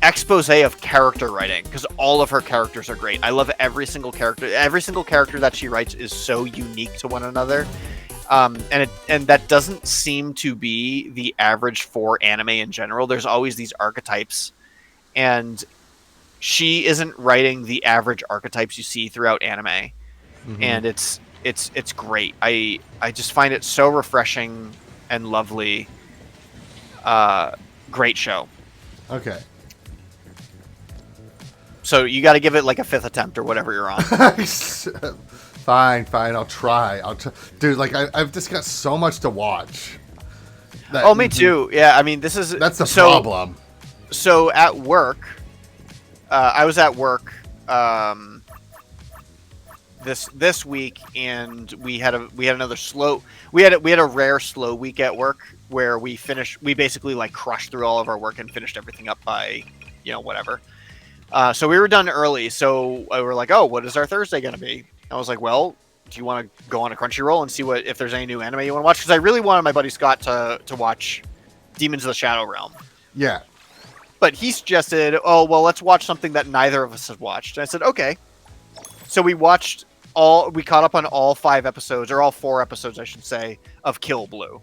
expose of character writing, because all of her characters are great. I love every single character. Every single character that she writes is so unique to one another, and that doesn't seem to be the average for anime in general. There's always these archetypes, and she isn't writing the average archetypes you see throughout anime, and it's great. I just find it so refreshing and lovely. Great show. Okay. So you got to give it like a 5th attempt or whatever you're on. Fine. I'll try. Dude, like I've just got so much to watch. Oh, me too. Yeah, I mean, that's the problem. So at work, I was at work this week, and we had a rare slow week at work where we basically like crushed through all of our work and finished everything up by whatever. So we were done early, so we were like, oh, what is our Thursday gonna be? I was like, well, do you want to go on a Crunchyroll and see if there's any new anime you want to watch? Because I really wanted my buddy Scott to watch Demons of the Shadow Realm. Yeah. But he suggested, oh, well, let's watch something that neither of us had watched. And I said, okay. So we caught up on all 5 episodes, or all 4 episodes, I should say, of Kill Blue.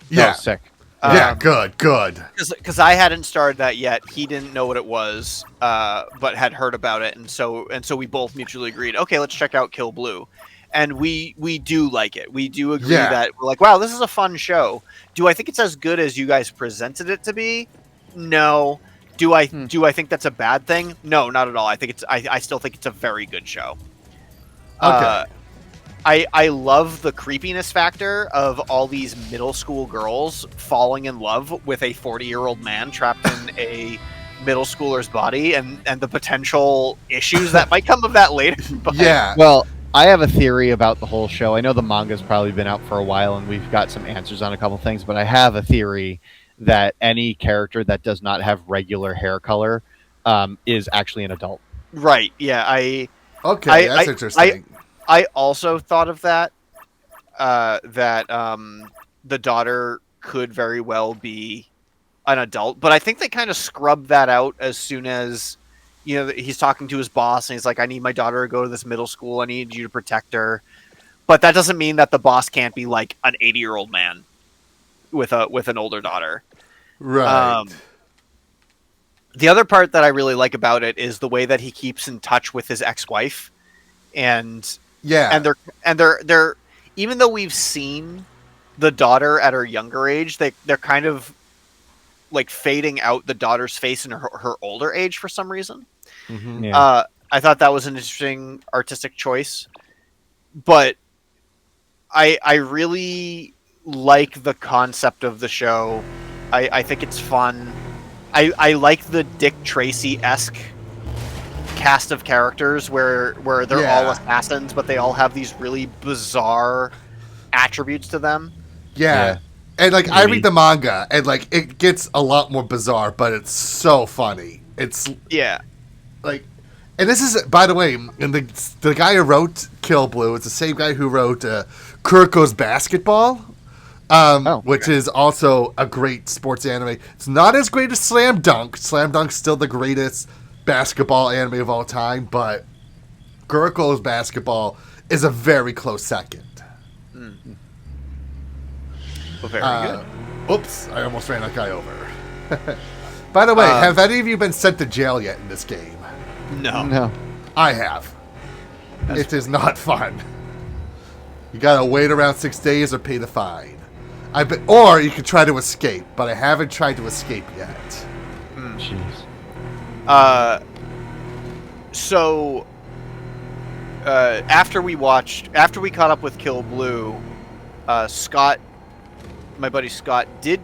Yeah. Oh, sick. Yeah, good. Because I hadn't started that yet. He didn't know what it was, but had heard about it. And so we both mutually agreed, okay, let's check out Kill Blue. And we do like it. We do agree that we're like, wow, this is a fun show. Do I think it's as good as you guys presented it to be? No. Do I think that's a bad thing? No, not at all. I still think it's a very good show. Okay. I love the creepiness factor of all these middle school girls falling in love with a 40-year-old man trapped in a middle schooler's body, and the potential issues that might come of that later. But, yeah. Well, I have a theory about the whole show. I know the manga's probably been out for a while, and we've got some answers on a couple things, but I have a theory that any character that does not have regular hair color is actually an adult. Right. Yeah. That's interesting. I also thought of that. That the daughter could very well be an adult, but I think they kind of scrubbed that out as soon as he's talking to his boss and he's like, "I need my daughter to go to this middle school. I need you to protect her." But that doesn't mean that the boss can't be like an 80-year-old man with an older daughter. Right. The other part that I really like about it is the way that he keeps in touch with his ex-wife, and they're even though we've seen the daughter at her younger age, they're kind of like fading out the daughter's face in her older age for some reason. Mm-hmm. Yeah. I thought that was an interesting artistic choice, but I really like the concept of the show. I think it's fun. I like the Dick Tracy-esque cast of characters where they're all assassins, but they all have these really bizarre attributes to them. Yeah. And like I read the manga, and like it gets a lot more bizarre, but it's so funny. It's like, and this is, by the way, and the guy who wrote Kill Blue, it's the same guy who wrote Kuroko's Basketball. Which is also a great sports anime. It's not as great as Slam Dunk. Slam Dunk's still the greatest basketball anime of all time, but Kuroko's Basketball is a very close second. Mm-hmm. Well, very good. Oops, I almost ran that guy over. By the way, have any of you been sent to jail yet in this game? No. I have. It is not fun. You gotta wait around 6 days or pay the fine. Or you can try to escape, but I haven't tried to escape yet. Jeez. So after we caught up with Kill Blue, Scott, my buddy Scott, did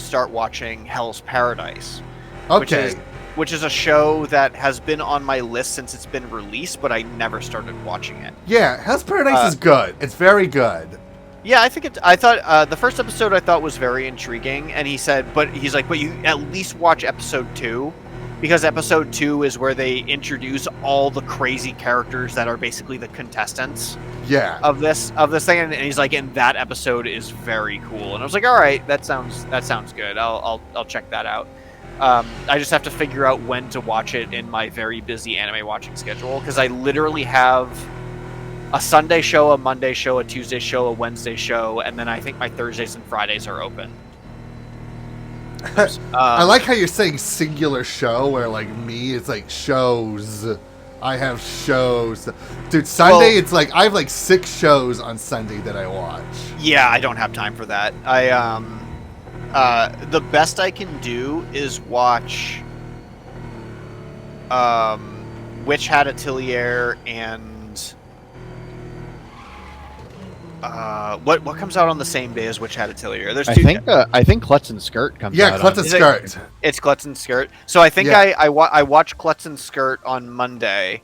start watching Hell's Paradise. Okay. Which is a show that has been on my list since it's been released, but I never started watching it. Yeah, Hell's Paradise is good. It's very good. Yeah, I thought the first episode I thought was very intriguing, and he's like, but you at least watch episode 2, because episode 2 is where they introduce all the crazy characters that are basically the contestants. Yeah. Of this thing, and he's like, and that episode is very cool, and I was like, all right, that sounds good. I'll check that out. I just have to figure out when to watch it in my very busy anime watching schedule, because I literally have a Sunday show, a Monday show, a Tuesday show, a Wednesday show, and then I think my Thursdays and Fridays are open. I like how you're saying singular show, where like me, it's like shows. I have shows. Dude, Sunday, it's like I have like 6 shows on Sunday that I watch. Yeah, I don't have time for that. The best I can do is watch Witch Hat Atelier and What comes out on the same day as Witch Hat Atelier? There's I two. think Klutz and Skirt comes Yeah, out. Klutz on- and Is it- Skirt. It's Klutz and Skirt. So I think Yeah. I watched Klutz and Skirt on Monday,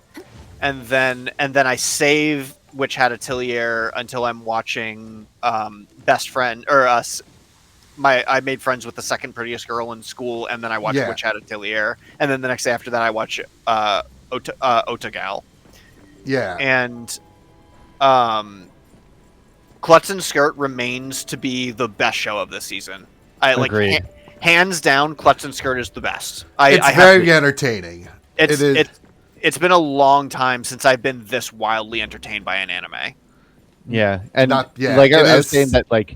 and then I save Witch Hat Atelier until I'm watching Best Friend or us. I made friends with the second prettiest girl in school, and then I watched Yeah. Witch Hat Atelier, and then the next day after that I watch Otagal, Yeah. and Klutz and Skirt remains to be the best show of this season. I like Agreed. hands down. Klutz and Skirt is the best. It's very entertaining. It's it is. it's been a long time since I've been this wildly entertained by an anime. Yeah, and Yeah, like it I was is. saying that like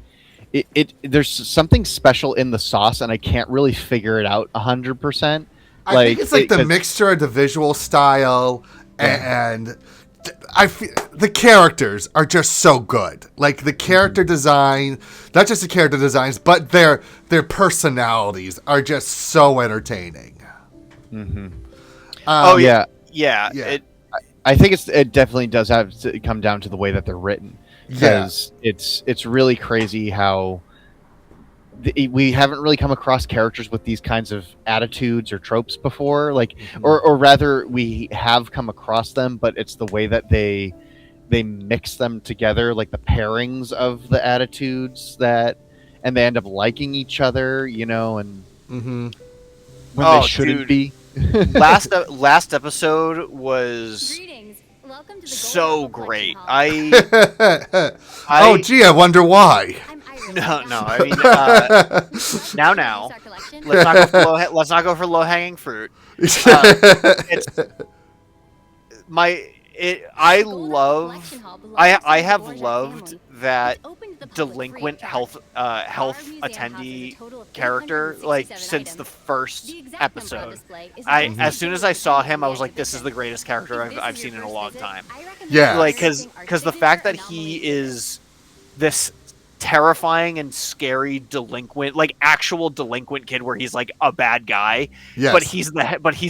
it there's something special in the sauce, and I can't really figure it out 100%. I think it's like the 'cause- mixture of the visual style Yeah. and I feel the characters are just so good. Like the character design, not just the character designs, but their personalities are just so entertaining. Oh yeah. yeah. Yeah. I think it definitely does have to come down to the way that they're written, because it's really crazy how we haven't really come across characters with these kinds of attitudes or tropes before, like or rather we have come across them, but it's the way that they mix them together, like the pairings of the attitudes and they end up liking each other, and Mm-hmm. when Oh, they shouldn't dude. be. last episode was Greetings. Welcome to the so Golden great. Collection Hall. Oh, gee, I wonder why. I'm Iris. No. I mean, now. Our collection. Let's not go for low hanging fruit. It's I Golden love. Collection Hall belongs I to the have Borgia loved family. that It's open to the public delinquent free of charge. health Our museum houses a attendee total of character 367 like since the items. first The exact number on episode. display is I available as soon as I saw him, I was like, at this is the greatest character If this I've is seen your in a first long visit, time. I recommend Yeah. Like visiting our because the signature fact that Anomaly he exhibit. is this terrifying and scary delinquent, like actual delinquent kid, where he's like a bad guy, Yes. but he's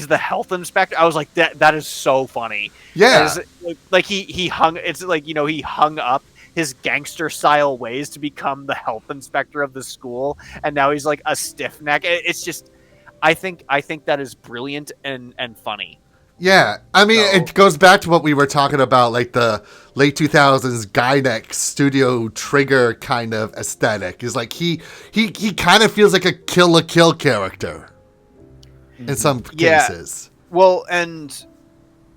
the health inspector. I was like, that is so funny. Yeah. Like he hung. It's like he hung up his gangster style ways to become the health inspector of the school, and now he's like a stiff neck. It's just, I think that is brilliant and funny. Yeah, I mean, So- it goes back to what we were talking about, like the late 2000s Gynex Studio Trigger kind of aesthetic. Is like he kind of feels like a kill character in some Yeah. cases. Well, and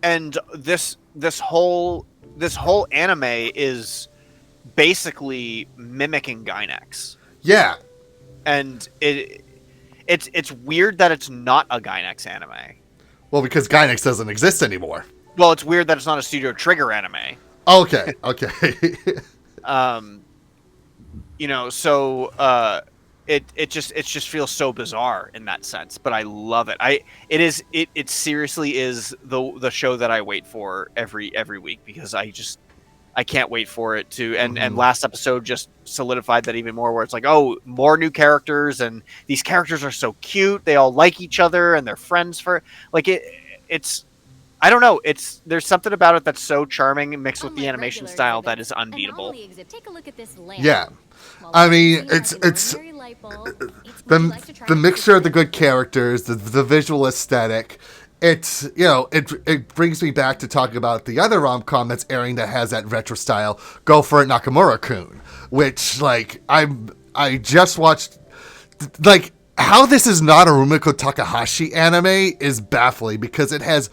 this whole anime is basically mimicking Gynex, Yeah, and it's weird that it's not a Gynex anime. well, because Gynex doesn't exist anymore. Well, it's weird that it's not a Studio Trigger anime. Okay. So it just feels so bizarre in that sense, but I love it. It seriously is the show that I wait for every week, because I can't wait for it to and last episode just solidified that even more, where it's like, oh, more new characters, and these characters are so cute, they all like each other and they're friends for like it's I don't know. There's something about it that's so charming, mixed with the Unlike animation regular style, that exhibits, is unbeatable. Anomaly exhibit. Take a look at this lamp. Yeah. While I mean, we're it's- using an it's- ordinary light bulb, would you like to try the it? mixture of the good characters, the visual aesthetic. It's it brings me back to talking about the other rom-com that's airing that has that retro style. Go for it, Nakamura-kun, which like I just watched. Like how this is not a Rumiko Takahashi anime is baffling, because it has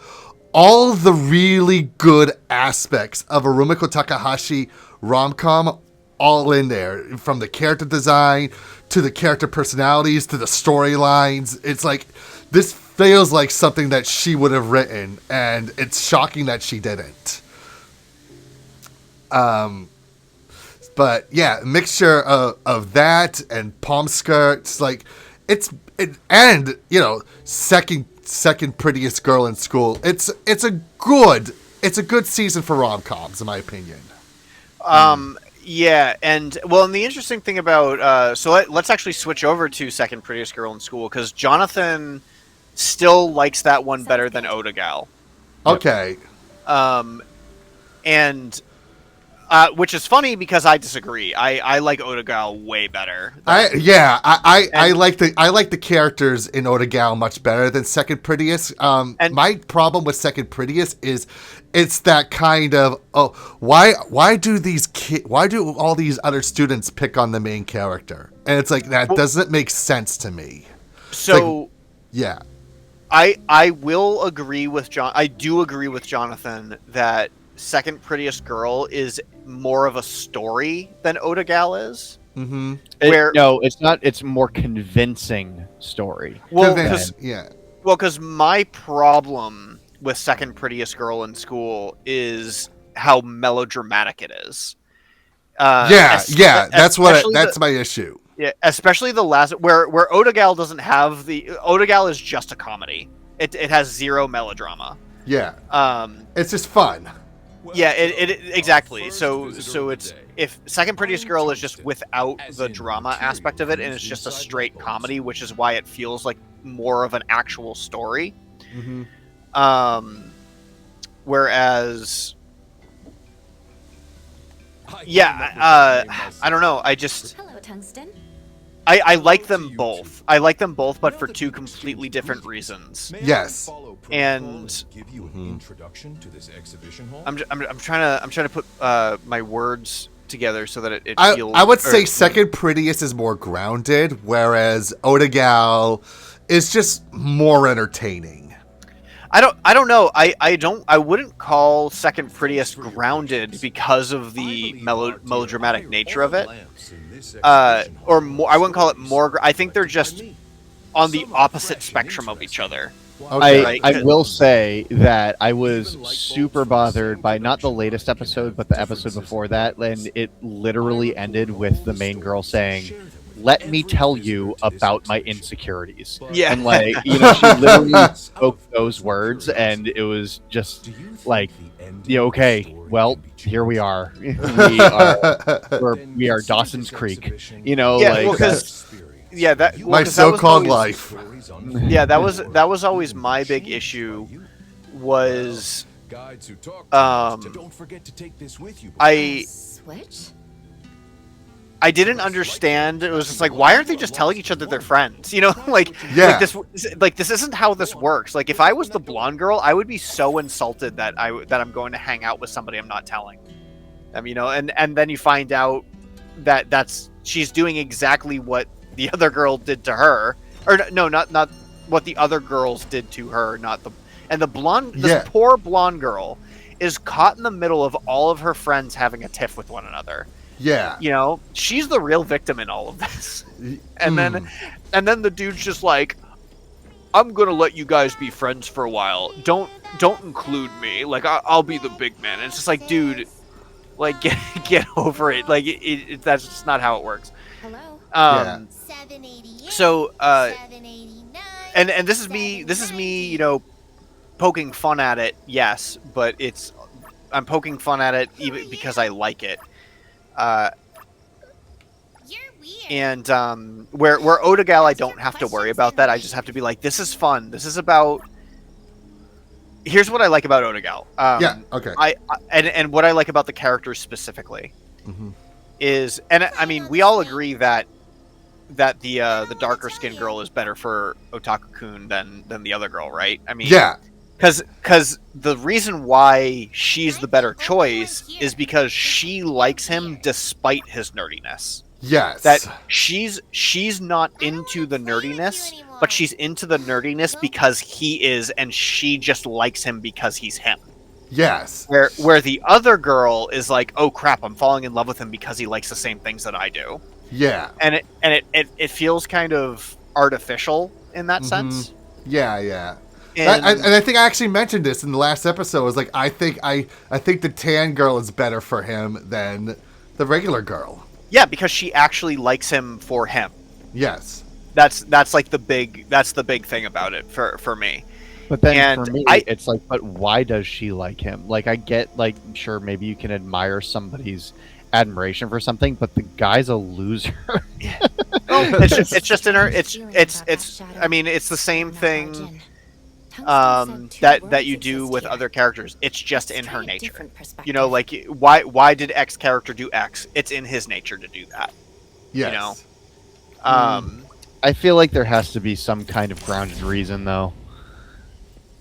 all the really good aspects of a Rumiko Takahashi rom-com all in there, from the character design to the character personalities to the storylines. It's like this feels like something that she would have written, and it's shocking that she didn't. But yeah, mixture of that and palm skirts, like and second prettiest girl in school. It's a good season for rom-coms, in my opinion. Yeah, and the interesting thing about let's actually switch over to Second Prettiest Girl in School, because Jonathan still likes that one better than Otagal. Okay. And Which is funny because I disagree. I like Odegal way better. I like the characters in Odegal much better than Second Prettiest. And- My problem with Second Prettiest is it's that kind of why do all these other students pick on the main character? And it's like that doesn't make sense to me. So Yeah. I will agree with John. I do agree with Jonathan that Second Prettiest Girl is more of a story than Odegal is. Mm-hmm. No, it's not. It's a more convincing story. Well, yeah. because my problem with Second Prettiest Girl in School is how melodramatic it is. That's my issue. Yeah, especially the last where Odegal doesn't have Odegal is just a comedy. It has zero melodrama. Yeah. It's just fun. Yeah, it exactly. So it's if Second Prettiest Girl is just without the drama aspect of it, and it's just a straight comedy, which is why it feels like more of an actual story. Mm-hmm. Whereas, I don't know. Hello, Tungsten. I like them both. I like them both, but for two completely different reasons. Yes. And give you an introduction to this exhibition hall. I'm trying to put my words together so that it feels. I would say Second Prettiest is more grounded, whereas Odegal is just more entertaining. I don't know. I wouldn't call Second Prettiest grounded because of the melodramatic nature of it. Or more, I wouldn't call it more. I think they're just on the opposite spectrum of each other. Okay. I will say that I was super bothered by not the latest episode, but the episode before that, and it literally ended with the main girl saying, "Let me tell you about my insecurities." Yeah. And she literally spoke those words, and it was just like, okay, well, here we are. we are Dawson's Creek. My so-called life. Yeah, that was always my big issue. Was don't forget to take this with you. Switch? I didn't understand. It was just like, why aren't they just telling each other they're friends? Like this isn't how this works. Like, if I was the blonde girl, I would be so insulted that I'm going to hang out with somebody I'm not telling. And then you find out that she's doing exactly what the other girl did to her, or no, not what the other girls did to her, this poor blonde girl is caught in the middle of all of her friends having a tiff with one another. Yeah. She's the real victim in all of this. And then the dude's just like, I'm gonna let you guys be friends for a while. Don't include me. Like, I'll be the big man. And it's just like, dude, like, get over it. Like, that's just not how it works. Hello. So, and this is me, poking fun at it. Yes, but I'm poking fun at it even because I like it. You're weird. And where Odegal, I don't have to worry about that. I just have to be like, this is fun. This is about. Here's what I like about Odegal. Okay. And what I like about the characters specifically is, and I mean, we all agree that the darker skinned girl is better for Otaku-kun than the other girl, right? I mean, yeah. Because the reason why she's the better choice is because she likes him despite his nerdiness. Yes. That she's not into the nerdiness, but she's into the nerdiness because he is, and she just likes him because he's him. Yes. Where the other girl is like, oh crap, I'm falling in love with him because he likes the same things that I do. Yeah. And it feels kind of artificial in that sense. Yeah. And I think I actually mentioned this in the last episode. I was like, I think the tan girl is better for him than the regular girl. Yeah, because she actually likes him for him. Yes. That's like the big thing about it for me. But then for me, it's like, but why does she like him? Like, I get, like, sure, maybe you can admire somebody's admiration for something, but the guy's a loser. It's just in her. It's. I mean, it's the same thing. that you do with other characters. It's just in her nature. You know, like why did X character do X? It's in his nature to do that. Yes. You know. I feel like there has to be some kind of grounded reason, though.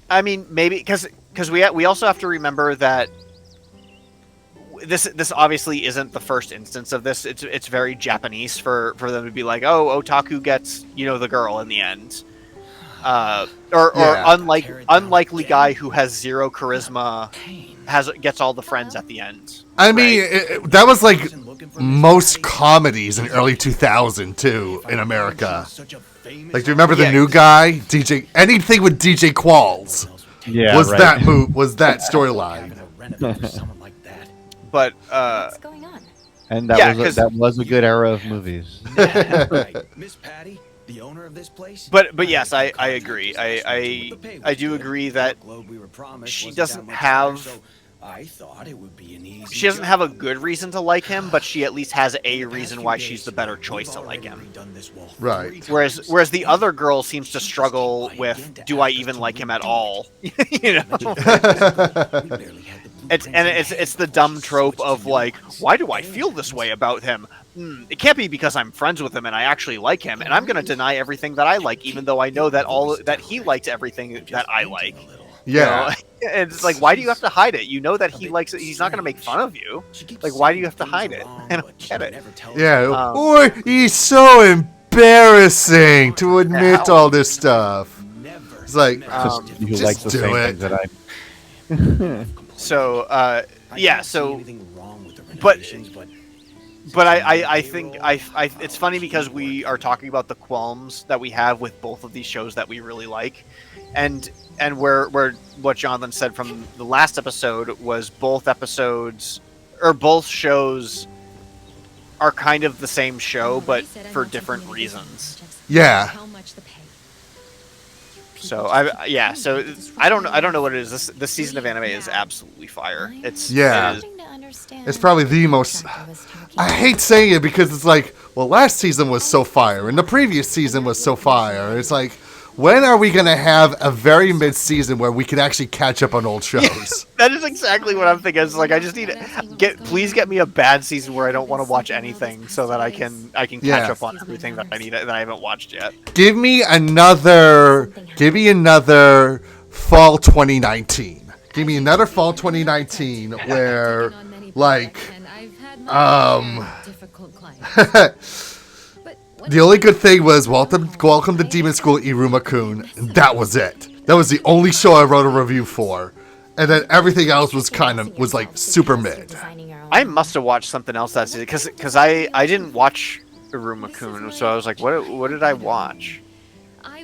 I mean, maybe because we also have to remember that this obviously isn't the first instance of this. It's very Japanese for them to be like, oh, otaku gets the girl in the end, or unlikely guy who has zero charisma gets all the friends at the end. I mean, that was like most comedies in early 2000 too in America. Like, do you remember the new guy, DJ? Anything with DJ Qualls, was that storyline? But What's going on? And that was a good era of movies. Miss Patty, the owner of this place. But yes, I agree. I do agree that she doesn't have. I thought it would be an easy. She doesn't have a good reason to like him, but she at least has a reason why she's the better choice to like him. Right. Whereas the other girl seems to struggle with, do I even like him at all? It's the dumb trope of like, why do I feel this way about him? It can't be because I'm friends with him and I actually like him, and I'm going to deny everything that I like, even though I know that he likes everything that I like. Yeah. And it's like, why do you have to hide it? You know that he likes it. He's not going to make fun of you. Like, why do you have to hide it? I don't get it. Yeah. Or he's so embarrassing to admit all this stuff. It's like, He likes the do same it. things that I. So, yeah. So, but I think it's funny because we are talking about the qualms that we have with both of these shows that we really like, and where what Jonathan said from the last episode was both shows are kind of the same show, but for different reasons. Yeah. So I don't know what it is. This season of anime is absolutely fire. It's probably the most. I hate saying it because it's like, well, last season was so fire, and the previous season was so fire. It's like, when are we gonna have a very mid-season where we can actually catch up on old shows? That is exactly what I'm thinking. It's like, I just need please get me a bad season where I don't want to watch anything, so that I can catch up on everything that I haven't watched yet. Give me another fall 2019. Give me another fall 2019 where, like, the only good thing was Welcome to Demon School Iruma-kun. That was it. That was the only show I wrote a review for. And then everything else was like super mid. I must have watched something else that season because I didn't watch Iruma-kun, so I was like, what did I watch? I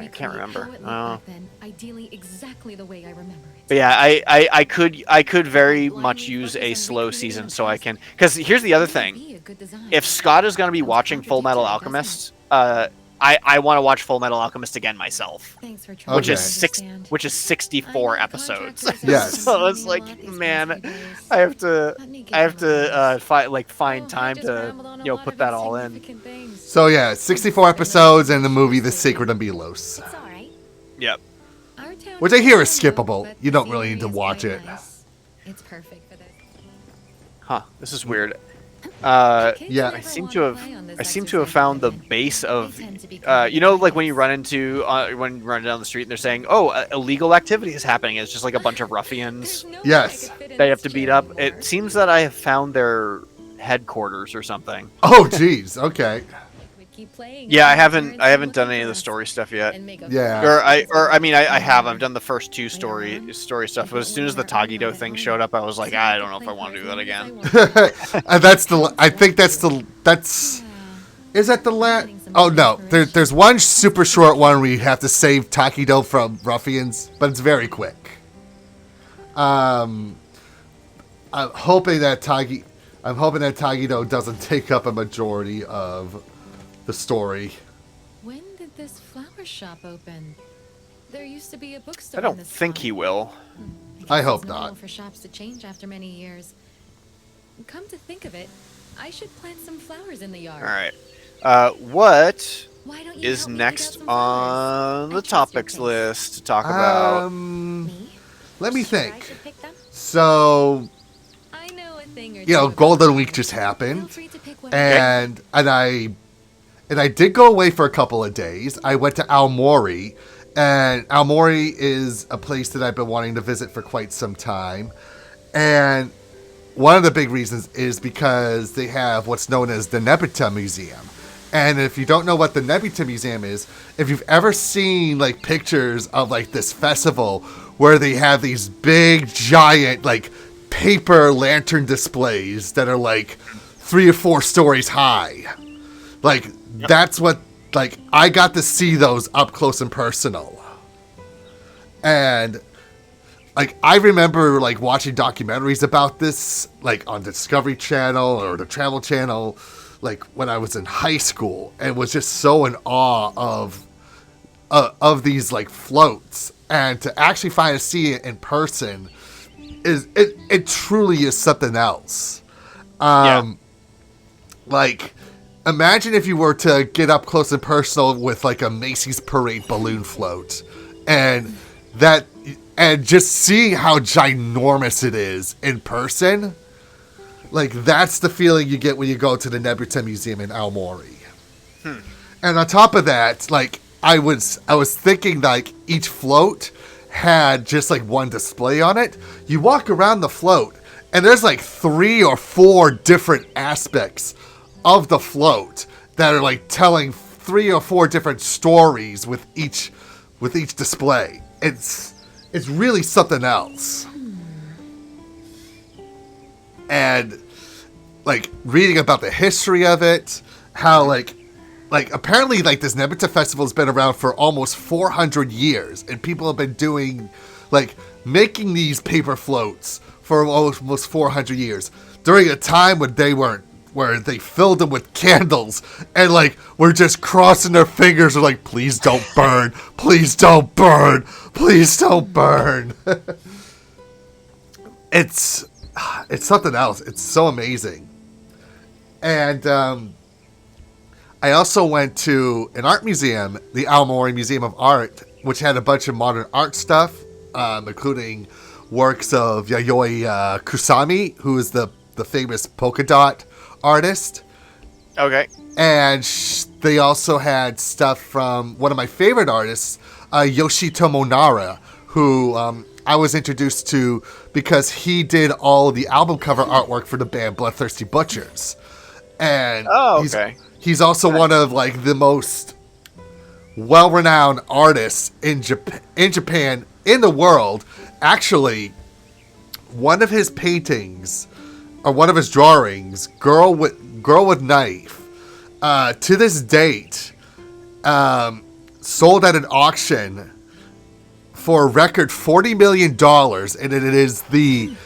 can't remember. Ideally, exactly the way I remember it. But yeah, I could very much use a slow season so I can. Because here's the other thing: if Scott is going to be watching Full Metal Alchemist, I want to watch Full Metal Alchemist again myself, which is 64 episodes. Yes. So it's like, man, I have to find time to put that all in. So yeah, 64 episodes and the movie The Secret of Milos. It's all right. Yep. Which I hear is skippable. You don't really need to watch it. It's perfect for that. Huh. This is weird. Yeah. I seem to have found the base of like when you run down the street and they're saying, oh, illegal activity is happening. It's just like a bunch of ruffians Yes. they have to beat up. It seems that I have found their headquarters or something. Oh, geez. Okay. Yeah, I haven't done any of the story stuff yet. Yeah. I have. I've done the first two story stuff, but as soon as the Tagido thing showed up, I was like, I don't know if I want to do that again. Is that the last? Oh no, there's one super short one where you have to save Takido from ruffians, but it's very quick. I'm hoping that Tagido doesn't take up a majority of the story. When did this flower shop open? There used to be a bookstore. I don't think he will. I hope It's normal not. for shops to change after many years. Come to think of it, I should plant some flowers in the yard. All right. What Why don't you is help me dig next out some flowers? on I the trust your topics taste. list to talk about? Me? Let me Sure I think. should pick them? So, I know a thing or you know, two Golden about Week flowers. just Feel happened, free to pick whatever. and I did go away for a couple of days. I went to Aomori, and Aomori is a place that I've been wanting to visit for quite some time. And one of the big reasons is because they have what's known as the Nebita Museum. And if you don't know what the Nebita Museum is, if you've ever seen like pictures of like this festival where they have these big giant like paper lantern displays that are like 3 or 4 stories high. Like that's what like I got to see those up close and personal. And like I remember like watching documentaries about this like on the Discovery Channel or the Travel Channel like when I was in high school and was just so in awe of these like floats, and to actually finally see it in person is it truly is something else. Like imagine if you were to get up close and personal with like a Macy's Parade balloon float and just seeing how ginormous it is in person. Like that's the feeling you get when you go to the Nebita Museum in Aomori. And on top of that, like I was thinking like each float had just like one display on it. You walk around the float and there's like 3 or 4 different aspects of the float that are like telling 3 or 4 different stories with each display. It's really something else. And like reading about the history of it, how like apparently like this Nebita festival has been around for almost 400 years, and people have been doing like making these paper floats for almost 400 years during a time when where they filled them with candles and like were just crossing their fingers, like please don't burn, please don't burn, please don't burn. It's something else. It's so amazing. And I also went to an art museum, the Aomori Museum of Art, which had a bunch of modern art stuff, including works of Yayoi Kusami, who is the famous polka dot artist. Okay. And they also had stuff from one of my favorite artists, Yoshitomo Nara, who I was introduced to because he did all of the album cover artwork for the band Bloodthirsty Butchers. And he's also one of like the most well-renowned artists in Japan, in the world. Actually, one of his paintings or one of his drawings, Girl with Knife, to this date, sold at an auction for a record $40 million, and it is the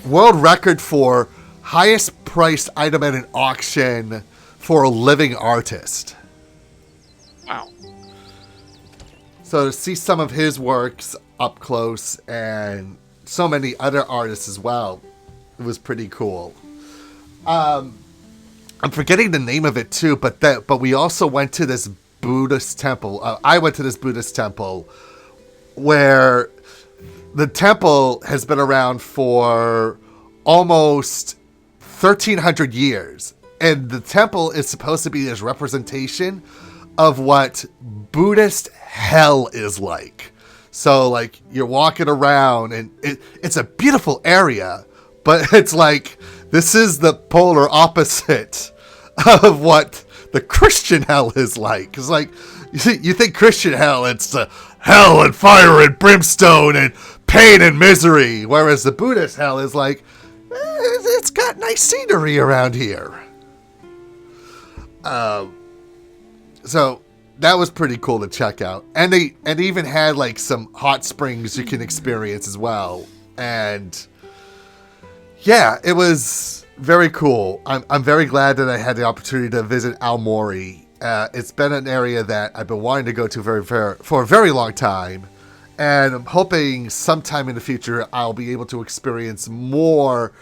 world record for highest priced item at an auction for a living artist. Wow. So to see some of his works up close and so many other artists as well, it was pretty cool. I'm forgetting the name of it too, but we also went to this Buddhist temple. I went to this Buddhist temple where the temple has been around for almost 1,300 years. And the temple is supposed to be this representation of what Buddhist hell is like. So, like, you're walking around, and it's a beautiful area, but it's like, this is the polar opposite of what the Christian hell is like. It's like, you think Christian hell, it's hell and fire and brimstone and pain and misery, whereas the Buddhist hell is like, it's got nice scenery around here. So that was pretty cool to check out, and they even had like some hot springs you can experience as well, and yeah, it was very cool. I'm very glad that I had the opportunity to visit Aomori. It's been an area that I've been wanting to go to for a very long time, and I'm hoping sometime in the future I'll be able to experience more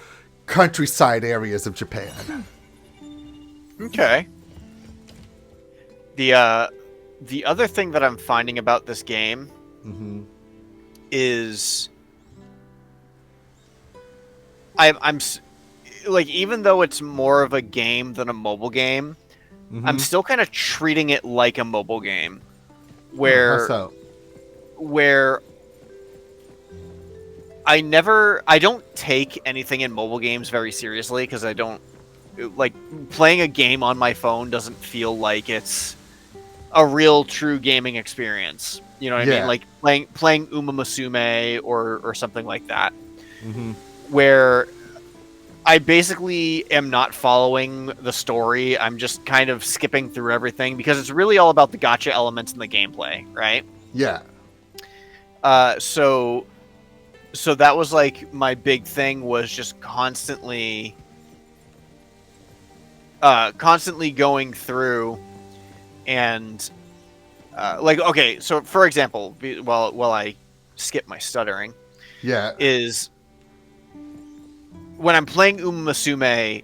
countryside areas of Japan. Okay. The other thing that I'm finding about this game is like, even though it's more of a game than a mobile game, I'm still kind of treating it like a mobile game, where I don't take anything in mobile games very seriously, because I don't like playing a game on my phone doesn't feel like it's a real true gaming experience. You know what I mean? Like playing Uma Musume or something like that, where I basically am not following the story. I'm just kind of skipping through everything, because it's really all about the gacha elements in the gameplay, right? Yeah. So that was like my big thing, was just constantly going through and like, okay, so for example, while I skip my stuttering, is when I'm playing Uma Musume,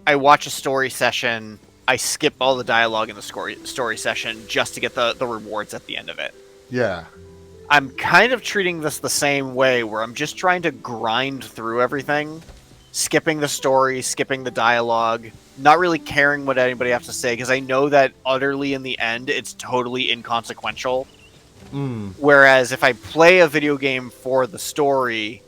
I watch a story session, I skip all the dialogue in the story session just to get the rewards at the end of it. Yeah. I'm kind of treating this the same way, where I'm just trying to grind through everything, skipping the story, skipping the dialogue, not really caring what anybody has to say, because I know that utterly in the end, it's totally inconsequential. Whereas if I play a video game for the story,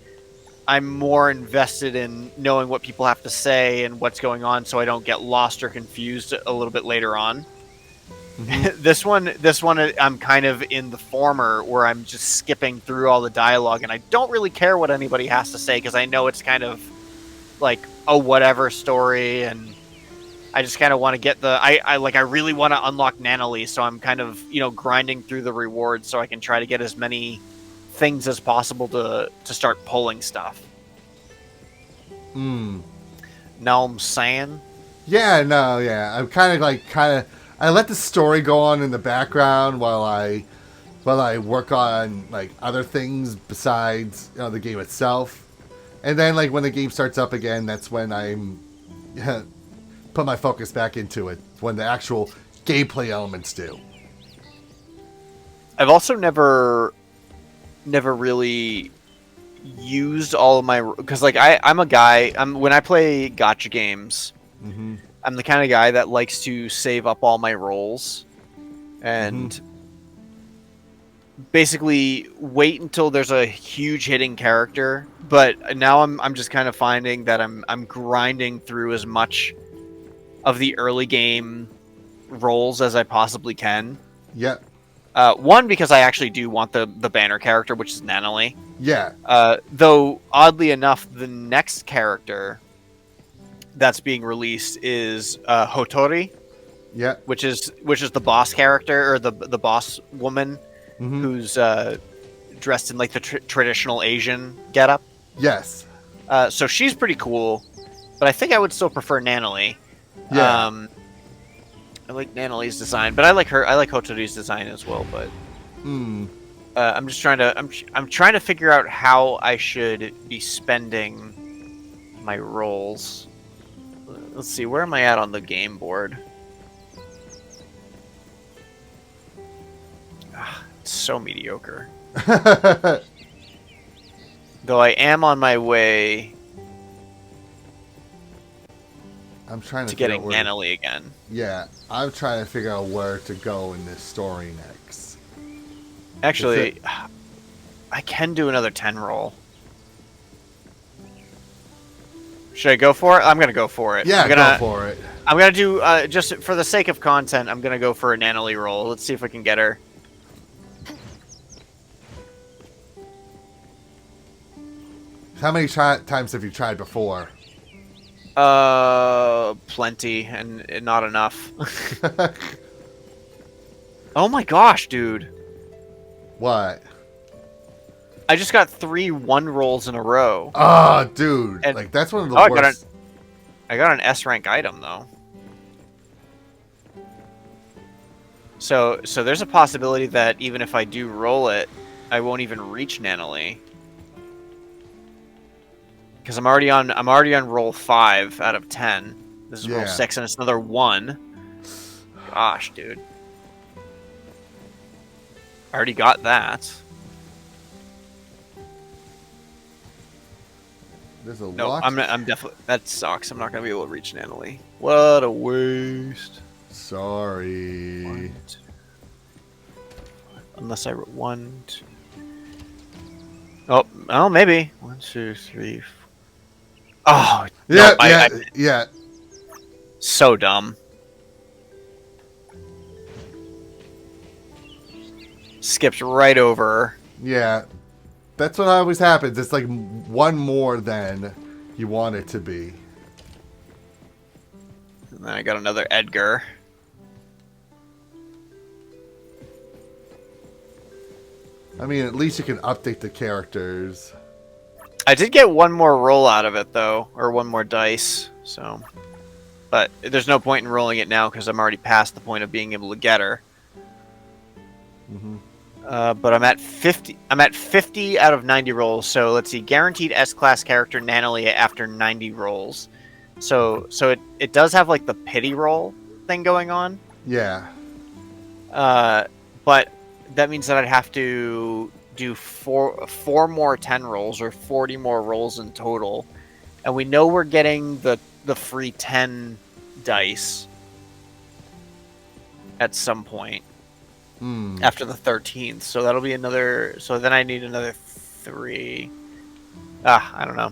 I'm more invested in knowing what people have to say and what's going on, so I don't get lost or confused a little bit later on. This one, I'm kind of in the former, where I'm just skipping through all the dialogue, and I don't really care what anybody has to say, because I know it's kind of like a whatever story, and I just kind of want to get I really want to unlock Nanally, so I'm kind of, grinding through the rewards so I can try to get as many things as possible to start pulling stuff. Know what I'm saying? Yeah, no, yeah. I'm kind of I let the story go on in the background while I work on like other things besides the game itself. And then like when the game starts up again, that's when I'm put my focus back into it, when the actual gameplay elements do. I've also never really used all of my, because like I'm a guy, when I play gacha games, I'm the kind of guy that likes to save up all my rolls and basically wait until there's a huge hitting character. But now I'm just kind of finding that I'm grinding through as much of the early game rolls as I possibly can. Yep. One, because I actually do want the banner character, which is Nanally. Yeah. Though oddly enough, the next character that's being released is Hotori. Yeah. Which is the boss character, or the boss woman, who's dressed in like the traditional Asian getup. Yes. So she's pretty cool, but I think I would still prefer Nanally. Yeah. I like Nanally's design, but I like Hotori's design as well. But I'm just trying to I'm trying to figure out how I should be spending my rolls. Let's see, where am I at on the game board? It's so mediocre. Though I am on my way I'm trying to getting Nanally again. Yeah, I'm trying to figure out where to go in this story next. Actually, I can do another 10 roll. Should I go for it? I'm going to go for it. Yeah, go for it. I'm going to do, just for the sake of content, I'm going to go for a Nanally roll. Let's see if we can get her. How many times have you tried before? Plenty, and not enough. Oh my gosh, dude. What? I just got 3 1 rolls in a row. Oh, dude. And, like, that's one of the worst. I got an S rank item, though. So there's a possibility that even if I do roll it, I won't even reach Nanally. Because I'm already on roll 5 out of 10. This is roll 6, and it's another 1. Gosh, dude. I already got that. There's a No, lock. I'm definitely. That sucks. I'm not gonna be able to reach Nanally. What a waste. Sorry. 1, 2, unless I wrote 1, 2. Oh, maybe 1, 2, 3. 4. Oh, Yeah, no, yeah. So dumb. Skipped right over. Yeah. That's what always happens. It's like one more than you want it to be. And then I got another Edgar. I mean, at least you can update the characters. I did get one more roll out of it, though. Or one more dice, so... But there's no point in rolling it now, because I'm already past the point of being able to get her. Mm-hmm. But I'm at 50. I'm at 50 out of 90 rolls. So let's see, guaranteed S-class character Nanally after 90 rolls. So it does have like the pity roll thing going on. Yeah. But that means that I'd have to do four more 10 rolls or 40 more rolls in total, and we know we're getting the free 10 dice at some point. After the 13th, so that'll be another. So then I need another 3. I don't know.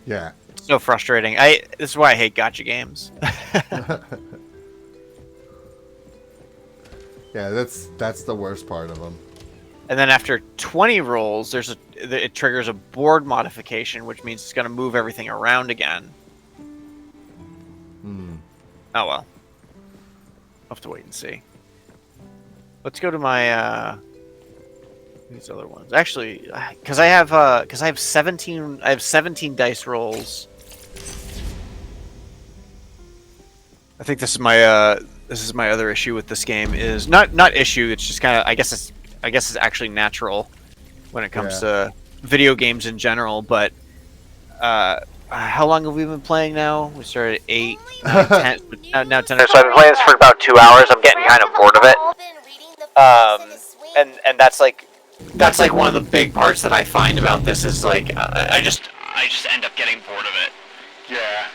Yeah. So frustrating. This is why I hate gacha games. Yeah, that's the worst part of them. And then after 20 rolls, it triggers a board modification, which means it's going to move everything around again. Oh well. I'll have to wait and see. Let's go to my these other ones. Actually, because I have 17 dice rolls. I think this is my other issue with this game is not issue. It's just kind of I guess it's actually natural when it comes to video games in general. But how long have we been playing now? We started at 8, 9, 10, now 10. So I've been playing this for about 2 hours. I'm getting kind of bored of it. And that's like one of the big parts that I find about this is like I just end up getting bored of it. Yeah.